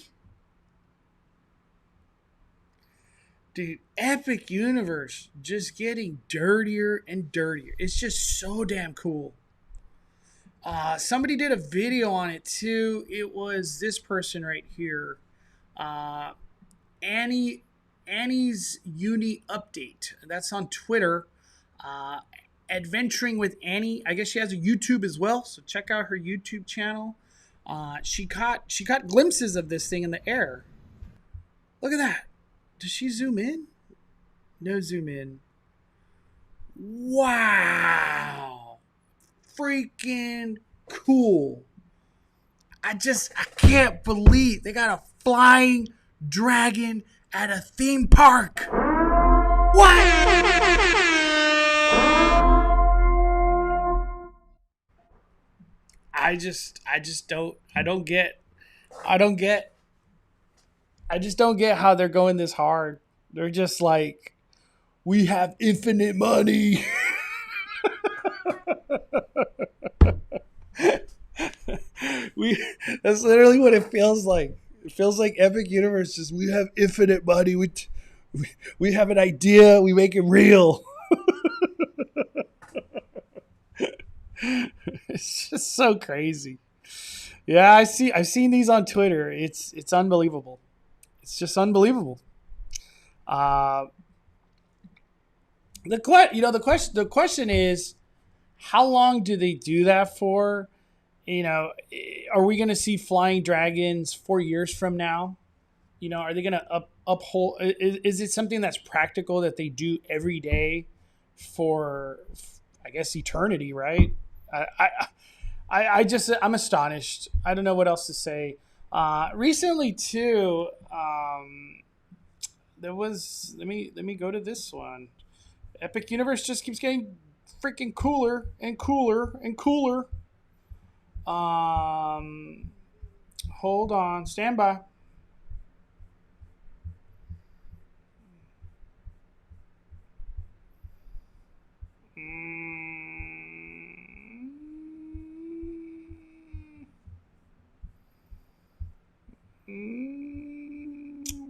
Dude, Epic Universe just getting dirtier and dirtier. It's just so damn cool. Somebody did a video on it too. It was this person right here. Annie's Uni Update. That's on Twitter. Adventuring with Annie. I guess she has a YouTube as well, so check out her YouTube channel. She caught glimpses of this thing in the air. Look at that. Does she zoom in? No zoom in. Wow. Freaking cool. I can't believe they got a flying dragon at a theme park. What? I just don't get how they're going this hard. They're just like, we have infinite money. That's literally what it feels like. It feels like Epic Universe just, we have infinite money. We have an idea. We make it real. It's just so crazy. Yeah, I've seen these on Twitter. It's unbelievable. It's just unbelievable. The question is, how long do they do that for? Are we going to see flying dragons 4 years from now? Are they going to uphold? Is it something that's practical that they do every day for, I guess, eternity, right? I'm astonished. I don't know what else to say. Recently too, there was, let me go to this one. Epic Universe just keeps getting freaking cooler and cooler and cooler. Hold on, stand by.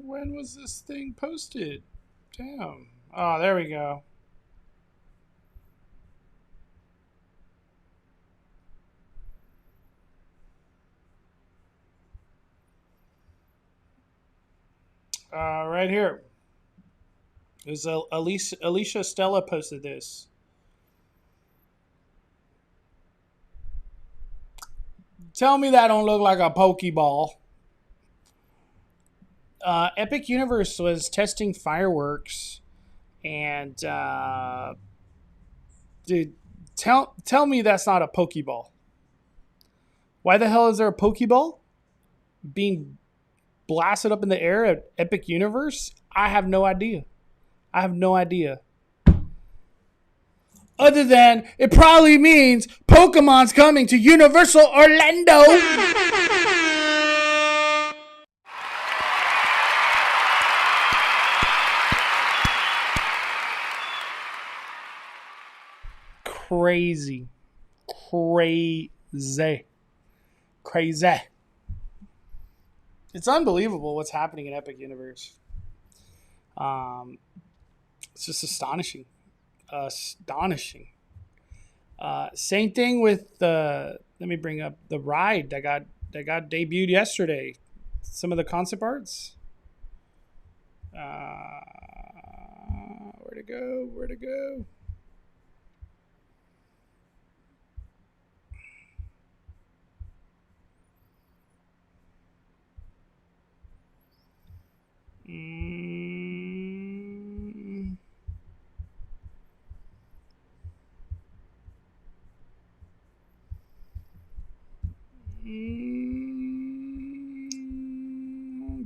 When was this thing posted? Damn. Oh, there we go. Right here. It was Alicia Stella posted this. Tell me that don't look like a Pokeball. Epic Universe was testing fireworks, and dude, tell me that's not a Pokeball. Why the hell is there a Pokeball being blasted up in the air at Epic Universe? I have no idea. Other than it probably means Pokemon's coming to Universal Orlando. crazy. Crazy. It's unbelievable what's happening in Epic Universe. It's just astonishing. Same thing with let me bring up the ride that got debuted yesterday. Some of the concept arts. Where to go?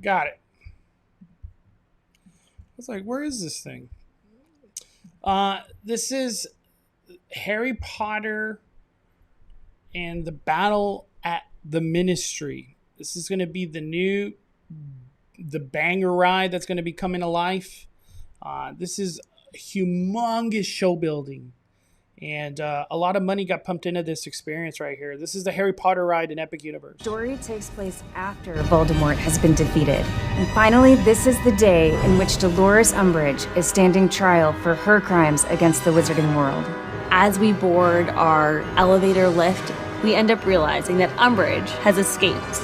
Got it. I was like, where is this thing? This is Harry Potter and the Battle at the Ministry. This is going to be the banger ride that's going to be coming to life. This is humongous show building. And a lot of money got pumped into this experience right here. This is the Harry Potter ride in Epic Universe. The story takes place after Voldemort has been defeated. And finally, this is the day in which Dolores Umbridge is standing trial for her crimes against the wizarding world. As we board our elevator lift, we end up realizing that Umbridge has escaped.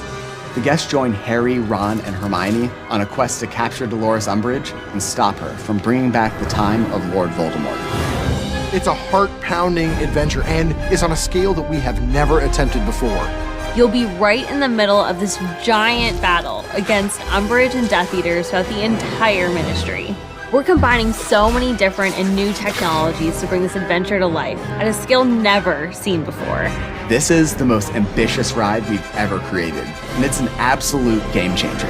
The guests join Harry, Ron, and Hermione on a quest to capture Dolores Umbridge and stop her from bringing back the time of Lord Voldemort. It's a heart-pounding adventure and is on a scale that we have never attempted before. You'll be right in the middle of this giant battle against Umbridge and Death Eaters throughout the entire Ministry. We're combining so many different and new technologies to bring this adventure to life at a scale never seen before. This is the most ambitious ride we've ever created, and it's an absolute game changer.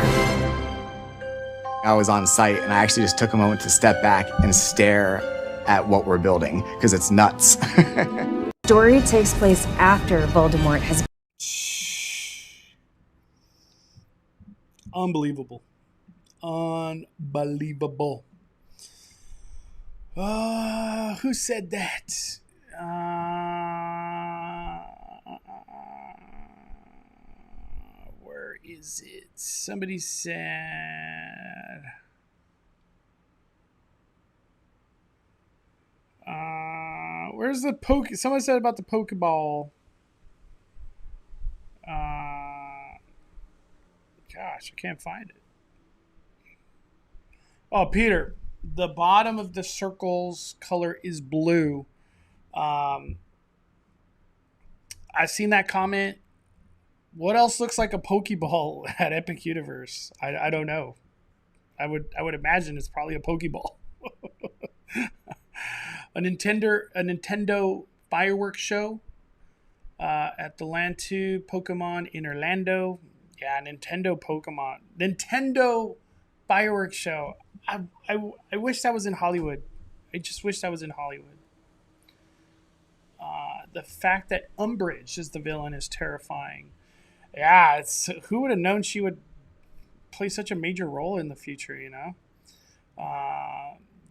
I was on site, and I actually just took a moment to step back and stare at what we're building, because it's nuts. The story takes place after Voldemort has... Unbelievable. Who said that? Where is it? Somebody said... where's the poke? Someone said about the Pokeball. Gosh, I can't find it. Oh, Peter, the bottom of the circle's color is blue. I've seen that comment. What else looks like a Pokeball at Epic Universe? I don't know. I would imagine it's probably a Pokeball. A Nintendo fireworks show at the Land 2 Pokemon in Orlando. Yeah, Nintendo fireworks show. I wish that was in Hollywood. I just wish that was in Hollywood. The fact that Umbridge is the villain is terrifying. Yeah, who would have known she would play such a major role in the future, you know?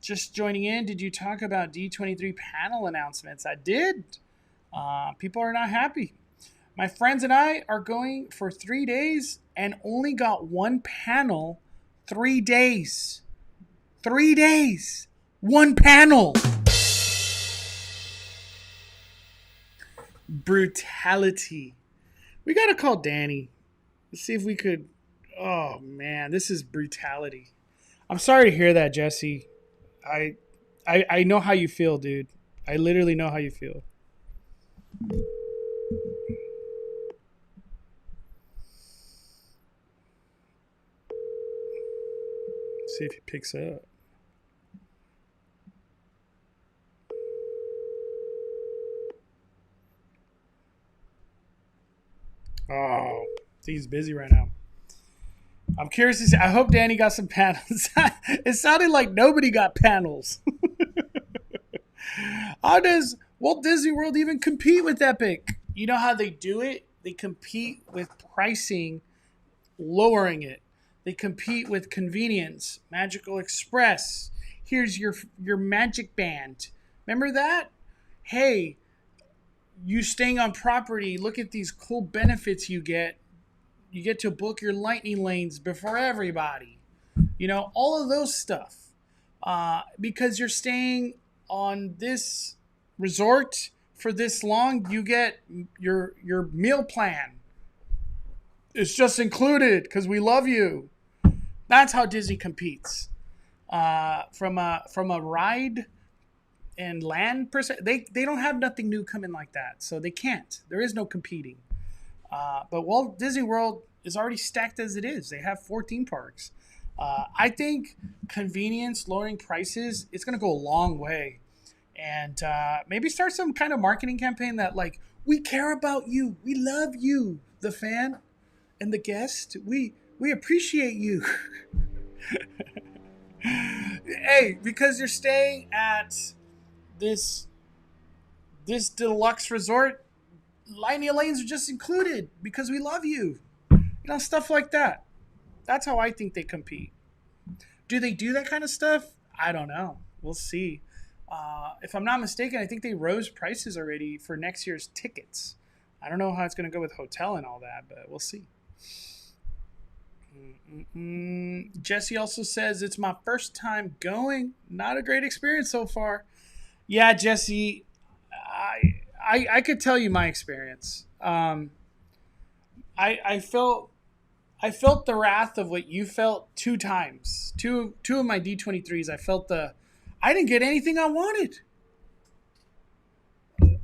Just joining in, did you talk about D23 panel announcements? I did. People are not happy. My friends and I are going for 3 days and only got one panel. 3 days. 3 days. One panel. Brutality. We got to call Danny. Let's see if we could. Oh, man, this is brutality. I'm sorry to hear that, Jesse. I know how you feel, dude. I literally know how you feel. See if he picks up. Oh, he's busy right now. I'm curious to see. I hope Danny got some panels. It sounded like nobody got panels. How does Walt Disney World even compete with Epic? You know how they do it? They compete with pricing, lowering it. They compete with convenience. Magical Express. Here's your Magic Band. Remember that? Hey, you staying on property, look at these cool benefits you get. You get to book your lightning lanes before everybody. You know, all of those stuff. Because you're staying on this resort for this long, you get your meal plan. It's just included because we love you. That's how Disney competes. From a ride and land perspective, they don't have nothing new coming like that, so they can't. There is no competing. But Walt Disney World is already stacked as it is. They have 4 theme parks. I think convenience, lowering prices, it's going to go a long way. And maybe start some kind of marketing campaign that, like, we care about you. We love you, the fan and the guest. We appreciate you. Hey, because you're staying at this deluxe resort, lightning lanes are just included because we love you. You know, stuff like that. That's how I think they compete. Do they do that kind of stuff? I don't know. We'll see. If I'm not mistaken, I think they rose prices already for next year's tickets. I don't know how it's going to go with hotel and all that, but we'll see. Jesse also says, it's my first time going. Not a great experience so far. Yeah, Jesse, I could tell you my experience. I felt the wrath of what you felt 2 times. Two of my D23s, I didn't get anything I wanted.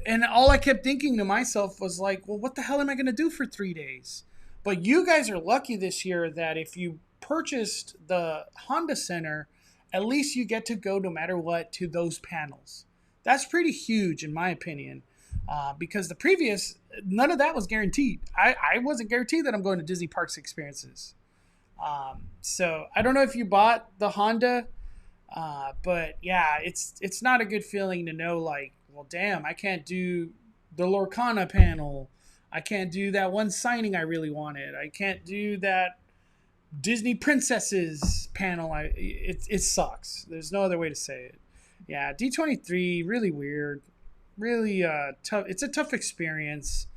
And all I kept thinking to myself was like, well, what the hell am I going to do for 3 days? But you guys are lucky this year that if you purchased the Honda Center, at least you get to go no matter what to those panels. That's pretty huge in my opinion. Because the previous, none of that was guaranteed. I wasn't guaranteed that I'm going to Disney Parks experiences. So I don't know if you bought the Honda, but yeah, it's not a good feeling to know, like, well, damn, I can't do the Lorcana panel. I can't do that one signing I really wanted. I can't do that Disney Princesses panel. It sucks. There's no other way to say it. Yeah, D23, really weird. Really tough. It's a tough experience.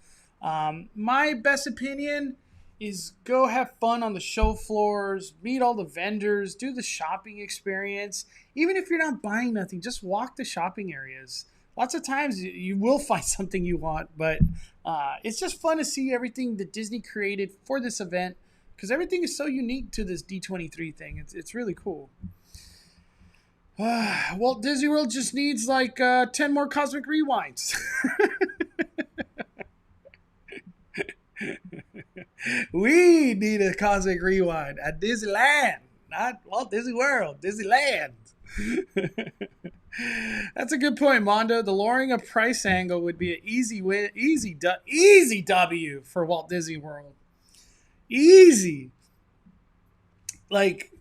My best opinion is go have fun on the show floors, meet all the vendors, do the shopping experience. Even if you're not buying nothing, just walk the shopping areas. Lots of times you will find something you want, but it's just fun to see everything that Disney created for this event because everything is so unique to this D23 thing. It's really cool. Walt Disney World just needs like 10 more Cosmic Rewinds. We need a Cosmic Rewind at Disneyland, not Walt Disney World, Disneyland. That's a good point, Mondo. The lowering of price angle would be an easy win, easy W for Walt Disney World. Easy. Like,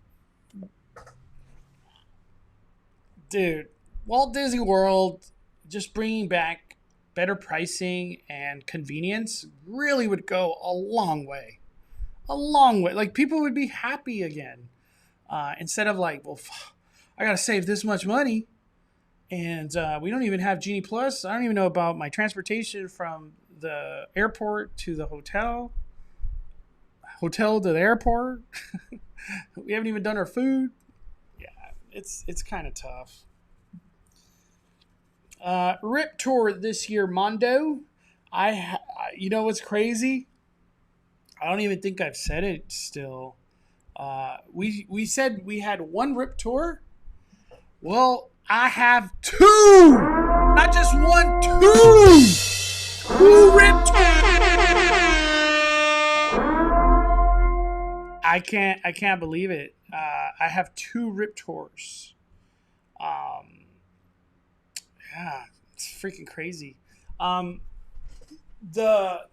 dude, Walt Disney World just bringing back better pricing and convenience really would go a long way. A long way. Like, people would be happy again. Instead of like, well, I got to save this much money. And we don't even have Genie Plus. I don't even know about my transportation from the airport to the hotel to the airport. We haven't even done our food. Yeah, it's kind of tough. Rip Tour this year, Mondo. You know what's crazy? I don't even think I've said it still. We said we had 1 Rip Tour. Well, I have 2, not just 1, 2. 2 Rip Tours. I can't believe it. I have 2 Rip Tours. Yeah, it's freaking crazy. The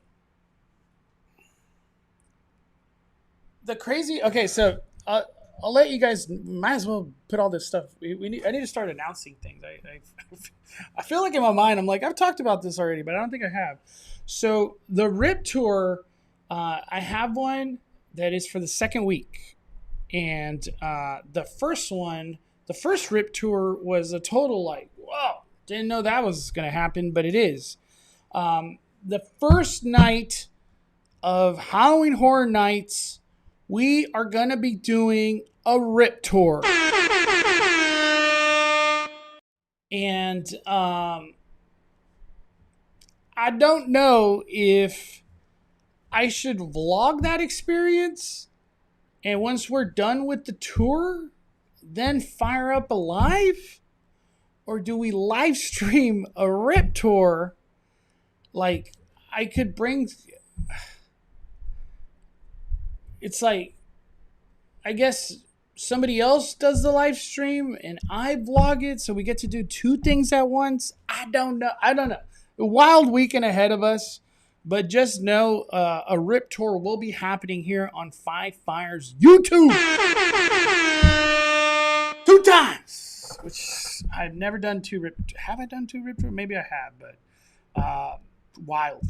crazy. Okay, so I'll let you guys. Might as well put all this stuff. I need to start announcing things. I feel like in my mind I'm like, I've talked about this already, but I don't think I have. So the Rip Tour, I have one that is for the 2nd week, and the first Rip Tour was a total like, whoa, didn't know that was going to happen, but it is. The first night of Halloween Horror Nights, we are going to be doing a rip tour. And I don't know if I should vlog that experience, and once we're done with the tour, then fire up a live, or do we live stream a rip tour? Like, I could bring, it's like, I guess somebody else does the live stream and I vlog it, so we get to do two things at once. I don't know. A wild weekend ahead of us, but just know a rip tour will be happening here on Five Fires YouTube 2 times, which I've never done 2 rip. Have I done 2 rip tours? Maybe I have, but wild.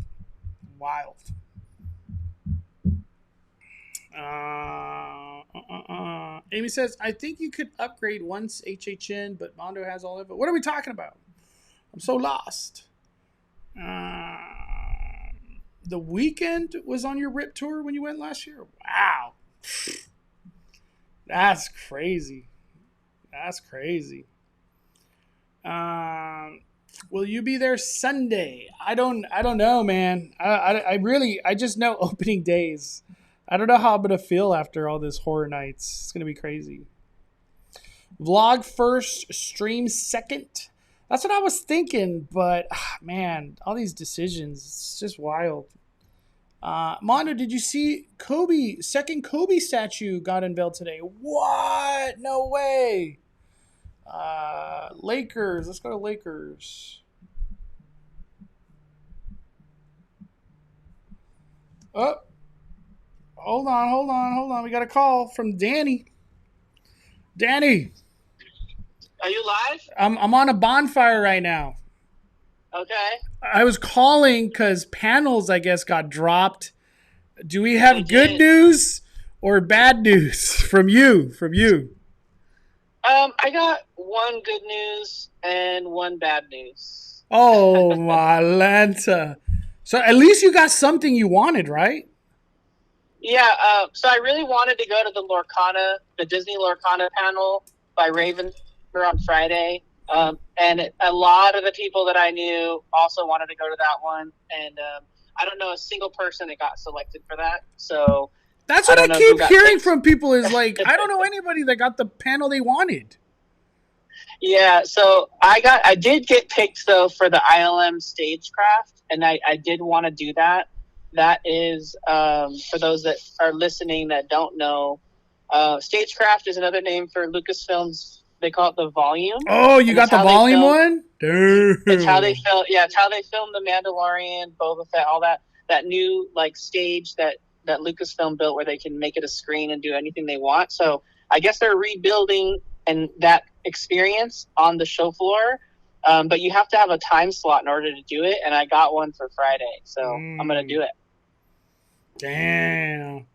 Amy says, I think you could upgrade once HHN, but Mondo has all of it. What are we talking about? I'm so lost. The Weekend was on your rip tour when you went last year? Wow. That's crazy. Will you be there Sunday? I don't know, man. I just know opening days. I don't know how I'm going to feel after all this Horror Nights. It's going to be crazy. Vlog first, stream second. That's what I was thinking, but man, all these decisions, it's just wild. Mondo, did you see second Kobe statue got unveiled today? What? No way. Lakers. Let's go to Lakers. Oh. Hold on. We got a call from Danny. Danny. Are you live? I'm on a bonfire right now. Okay. I was calling because panels, I guess, got dropped. Do we have good news or bad news from you? I got one good news and one bad news. Oh, my Lanta. So at least you got something you wanted, right? Yeah, so I really wanted to go to the Disney Lorcana panel by Raven on Friday. And a lot of the people that I knew also wanted to go to that one. And I don't know a single person that got selected for that. So that's what I keep hearing from people is like, I don't know anybody that got the panel they wanted. Yeah, so I did get picked, though, for the ILM Stagecraft, and I did want to do that. That is, for those that are listening that don't know, Stagecraft is another name for Lucasfilm's. They call it the Volume. Oh, you got the Volume one? Dude. It's how they film. Yeah, it's how they filmed the Mandalorian, Boba Fett, all that new like stage that Lucasfilm built where they can make it a screen and do anything they want. So I guess they're rebuilding and that experience on the show floor. But you have to have a time slot in order to do it, and I got one for Friday, so I'm gonna do it. Damn.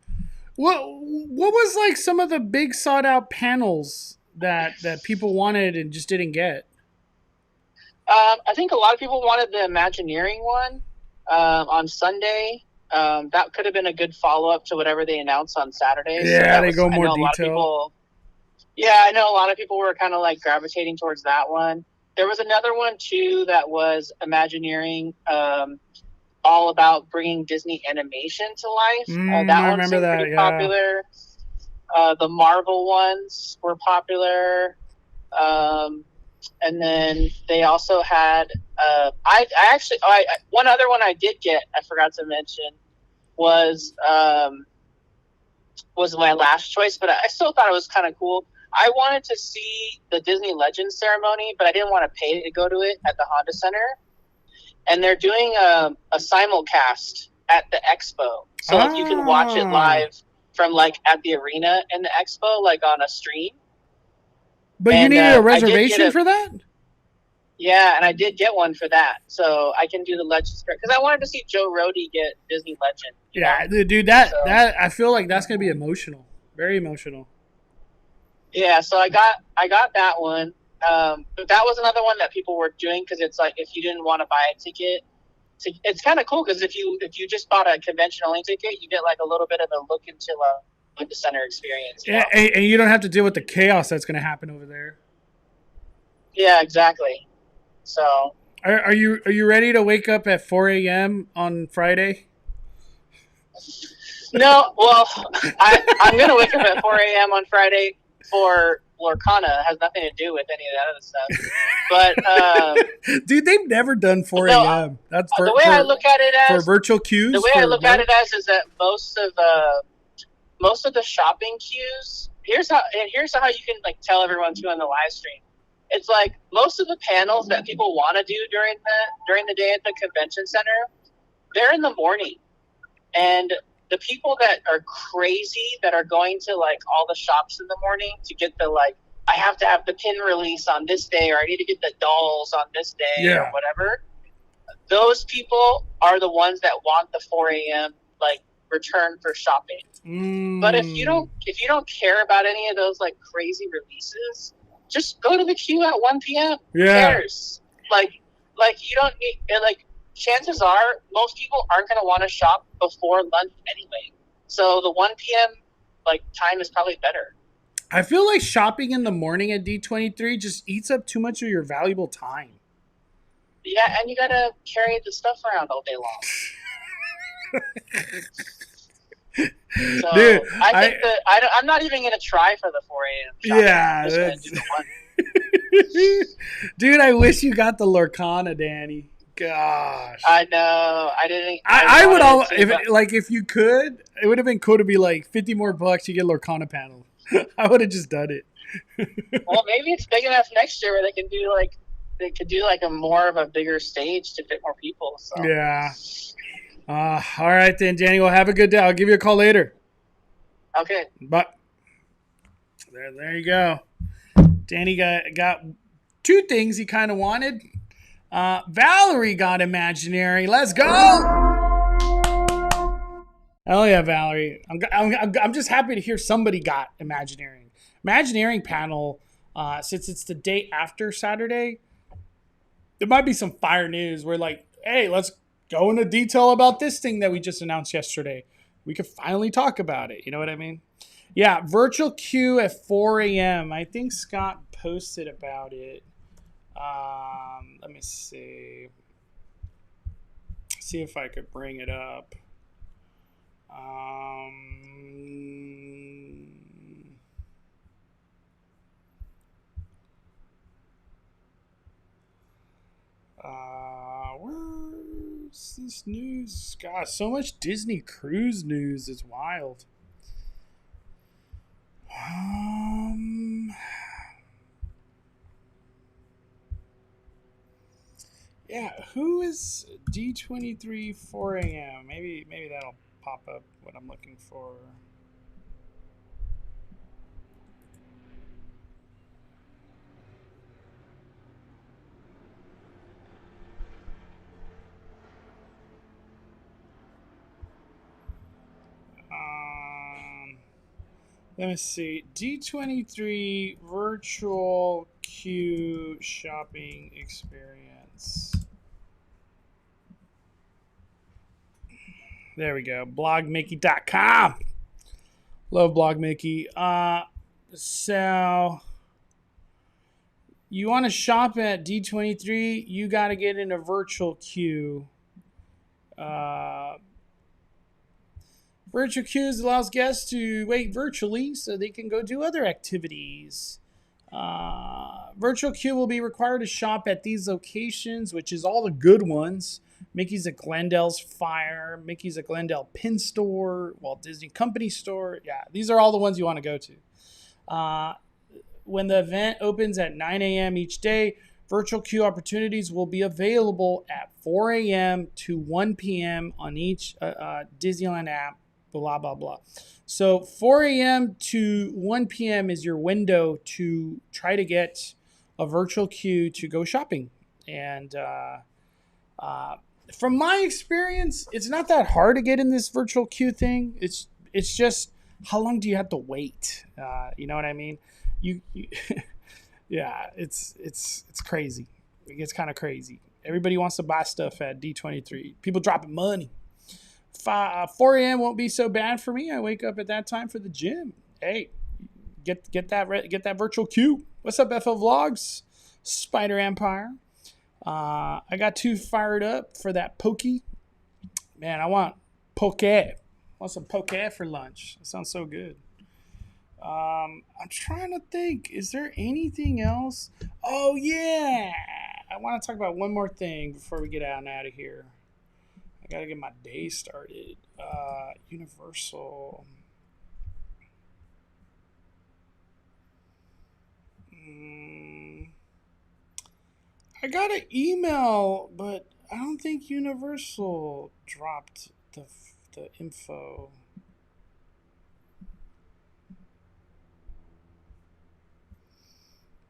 What was like some of the big sought out panels that people wanted and just didn't get? I think a lot of people wanted the Imagineering one on Sunday. That could have been a good follow up to whatever they announced on Saturday. Yeah, they go more detail. I know a lot of people were kind of like gravitating towards that one. There was another one too that was Imagineering, all about bringing Disney animation to life. That one seemed pretty popular. The Marvel ones were popular, and then they also had. One other one I did get. I forgot to mention was my last choice, but I still thought it was kind of cool. I wanted to see the Disney Legends ceremony, but I didn't want to pay to go to it at the Honda Center. And they're doing a simulcast at the expo. So you can watch it live from like at the arena in the expo, like on a stream. But you needed a reservation for that? Yeah, and I did get one for that. So I can do the Legends because I wanted to see Joe Rohde get Disney Legend. Yeah, dude, that I feel like that's going to be emotional. Very emotional. Yeah, so I got that one. But that was another one that people were doing because it's like if you didn't want to buy a ticket, it's kind of cool because if you just bought a convention only ticket, you get like a little bit of a look into like the center experience. Yeah, and you don't have to deal with the chaos that's going to happen over there. Yeah, exactly. So are you ready to wake up at 4 a.m. on Friday? no, well, I'm gonna wake up at 4 a.m. on Friday for Lorcana. It has nothing to do with any of that other stuff. But dude, they've never done 4 a.m. That's the way I look at it as for virtual queues. The way I look at it as is that most of the shopping queues. Here's how you can like tell everyone too on the live stream. It's like most of the panels that people want to do during the day at the convention center, they're in the morning, and the people that are crazy that are going to like all the shops in the morning to get the like, I have to have the pin release on this day, or I need to get the dolls on this day, or whatever. Those people are the ones that want the 4 a.m. like return for shopping. But if you don't care about any of those like crazy releases, just go to the queue at 1 p.m. Who cares? Like you don't need like. Chances are most people aren't going to want to shop before lunch anyway. So the 1 p.m. like time is probably better. I feel like shopping in the morning at D23 just eats up too much of your valuable time. Yeah, and you got to carry the stuff around all day long. So dude, I think I'm not even going to try for the 4 a.m. shopping. Yeah, I'm just gonna do the one. Dude, I wish you got the Lorcana, Danny. Gosh, I know. I didn't. I would all if you could. It would have been cool to be like $50 more. You get Lorcana panel. I would have just done it. Well, maybe it's big enough next year where they could do like a more of a bigger stage to fit more people. So. Yeah. All right then, Danny. Well, have a good day. I'll give you a call later. Okay. But there you go. Danny got two things he kind of wanted. Valerie got Imaginary. Let's go! Oh yeah, Valerie. I'm just happy to hear somebody got Imaginary. Imaginary panel, since it's the day after Saturday, there might be some fire news where like, hey, let's go into detail about this thing that we just announced yesterday. We could finally talk about it. You know what I mean? Yeah, virtual queue at 4 a.m. I think Scott posted about it. Let me see if I could bring it up. Where's this news? God, so much Disney cruise news. It's wild. Yeah, who is D23 4 a.m.? Maybe that'll pop up what I'm looking for. Let me see. D23 virtual queue shopping experience. There we go. blogmickey.com. Love Blog Mickey. So you want to shop at D23, you got to get in a virtual queue. Virtual queues allows guests to wait virtually so they can go do other activities. Virtual queue will be required to shop at these locations, which is all the good ones. Mickey's at Glendale's Fire, Mickey's at Glendale Pin Store, Walt Disney Company Store. Yeah, these are all the ones you want to go to. When the event opens at 9 a.m. each day, virtual queue opportunities will be available at 4 a.m. to 1 p.m. on each Disneyland app, blah, blah, blah. So 4 a.m. to 1 p.m. is your window to try to get a virtual queue to go shopping. And from my experience, it's not that hard to get in this virtual queue thing. It's just how long do you have to wait? You know what I mean? You yeah, it's crazy. It gets kind of crazy. Everybody wants to buy stuff at D23. People dropping money. 4 a.m. won't be so bad for me. I wake up at that time for the gym. Hey, get that virtual queue. What's up, FL Vlogs? Spider Empire. I got 2 fired up for that pokey. Man, I want poke. I want some poke for lunch. That sounds so good. I'm trying to think. Is there anything else? Oh, yeah. I want to talk about one more thing before we get out of here. I got to get my day started. Universal. I got an email, but I don't think Universal dropped the info.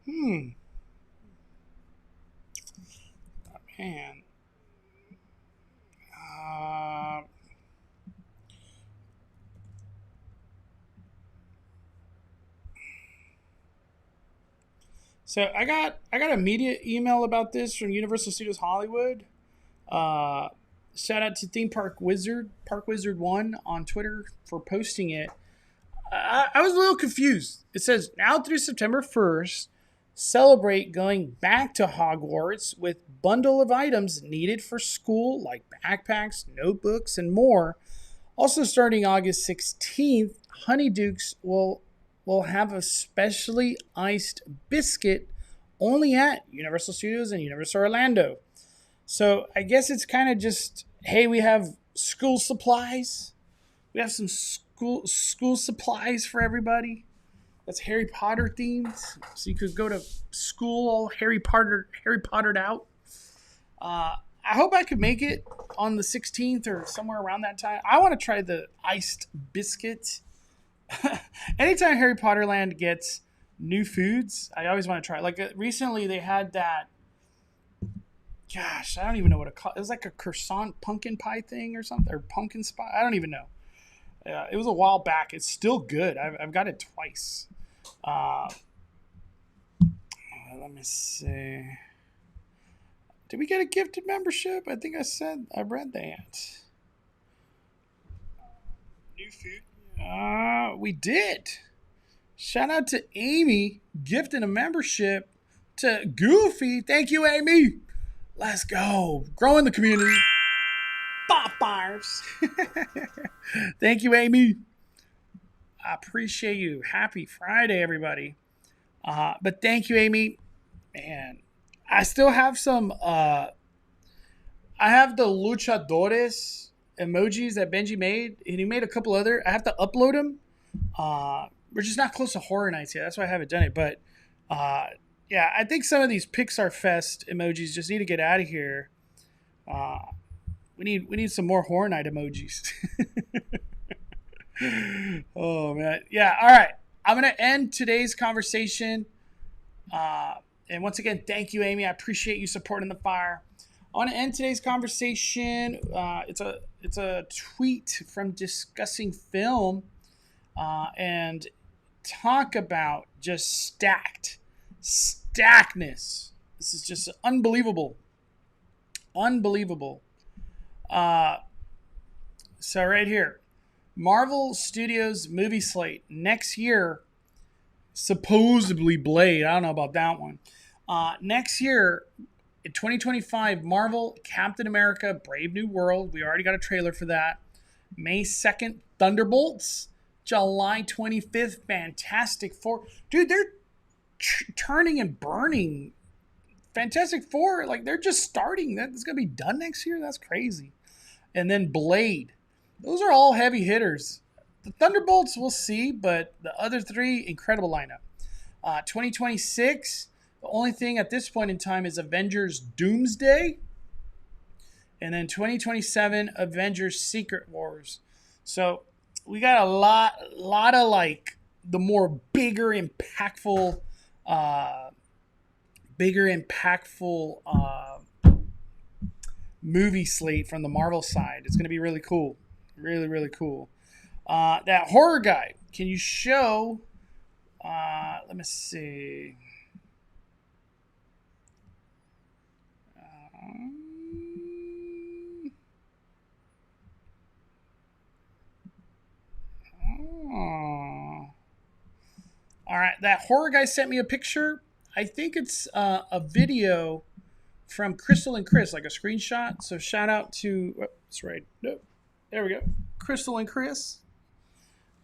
Oh, man. So I got a media email about this from Universal Studios Hollywood. Shout out to Theme Park Wizard 1 on Twitter for posting it. I was a little confused. It says, now through September 1st, celebrate going back to Hogwarts with bundle of items needed for school like backpacks, notebooks, and more. Also starting August 16th, Honeydukes will have a specially iced biscuit only at Universal Studios and Universal Orlando. So I guess it's kind of just, hey, we have school supplies. We have some school supplies for everybody. That's Harry Potter themed. So you could go to school all Harry Pottered out. I hope I could make it on the 16th or somewhere around that time. I want to try the iced biscuit. Anytime Harry Potter Land gets new foods, I always want to try it. Like recently they had that, gosh, I don't even know what it called. It was like a croissant pumpkin pie thing or something, or pumpkin spice. I don't even know. It was a while back. It's still good. I've got it twice. Let me see. Did we get a gifted membership? I think I read that. New food. We did. Shout out to Amy gifting a membership to Goofy. Thank you, Amy. Let's go. Growing the community. Bonfires. Thank you, Amy. I appreciate you. Happy Friday, everybody. But thank you, Amy. Man, I still have some. I have the luchadores emojis that Benji made, and he made a couple other. I have to upload them. We're just not close to Horror Nights yet. That's why I haven't done it. But yeah, I think some of these Pixar Fest emojis just need to get out of here. We need some more Horror Night emojis. Oh man, yeah. All right, I'm gonna end today's conversation. And once again, thank you, Amy. I appreciate you supporting the fire. I want to end today's conversation. It's a tweet from Discussing Film, and talk about just stackness. This is just unbelievable. So right here, Marvel Studios movie slate next year. Supposedly Blade. I don't know about that one. Next year, in 2025, Marvel Captain America Brave New World. We already got a trailer for that. May 2nd, Thunderbolts. July 25th, Fantastic Four. Dude, they're turning and burning. Fantastic Four, like they're just starting. That's going to be done next year? That's crazy. And then Blade. Those are all heavy hitters. The Thunderbolts, we'll see, but the other three, incredible lineup. 2026, the only thing at this point in time is Avengers Doomsday. And then 2027, Avengers Secret Wars. So we got a lot of like the more bigger, impactful movie slate from the Marvel side. It's going to be really cool. Really, really cool. That horror guy, can you show, let me see. that horror guy sent me a picture. I think it's a video from Crystal and Chris, like a screenshot. So shout out to, that's right. No, there we go. Crystal and Chris.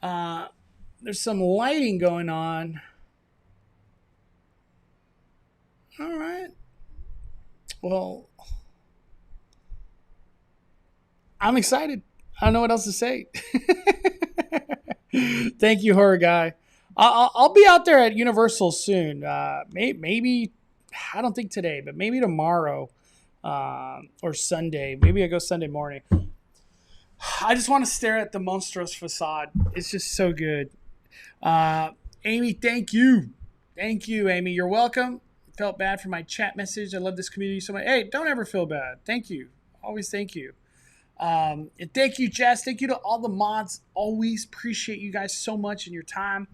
There's some lighting going on. All right. Well, I'm excited. I don't know what else to say. Thank you, horror guy. I'll be out there at Universal soon. Maybe, I don't think today, but maybe tomorrow or Sunday. Maybe I go Sunday morning. I just want to stare at the monstrous facade. It's just so good. Amy, thank you. Thank you, Amy. You're welcome. Felt bad for my chat message. I love this community so much. Hey, don't ever feel bad. Thank you. Always thank you. And thank you, Jess. Thank you to all the mods. Always appreciate you guys so much and your time.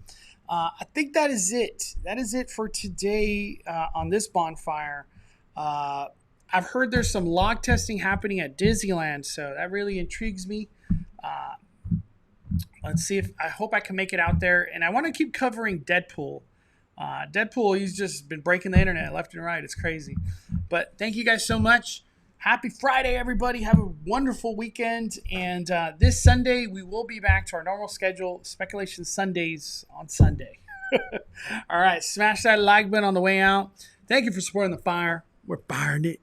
I think that is it. That is it for today on this bonfire. I've heard there's some log testing happening at Disneyland, so that really intrigues me. Let's see if I hope I can make it out there. And I want to keep covering Deadpool. Deadpool, he's just been breaking the internet left and right. It's crazy. But thank you guys so much. Happy Friday, everybody. Have a wonderful weekend. And this Sunday, we will be back to our normal schedule, Speculation Sundays on Sunday. All right, smash that like button on the way out. Thank you for supporting the fire. We're firing it.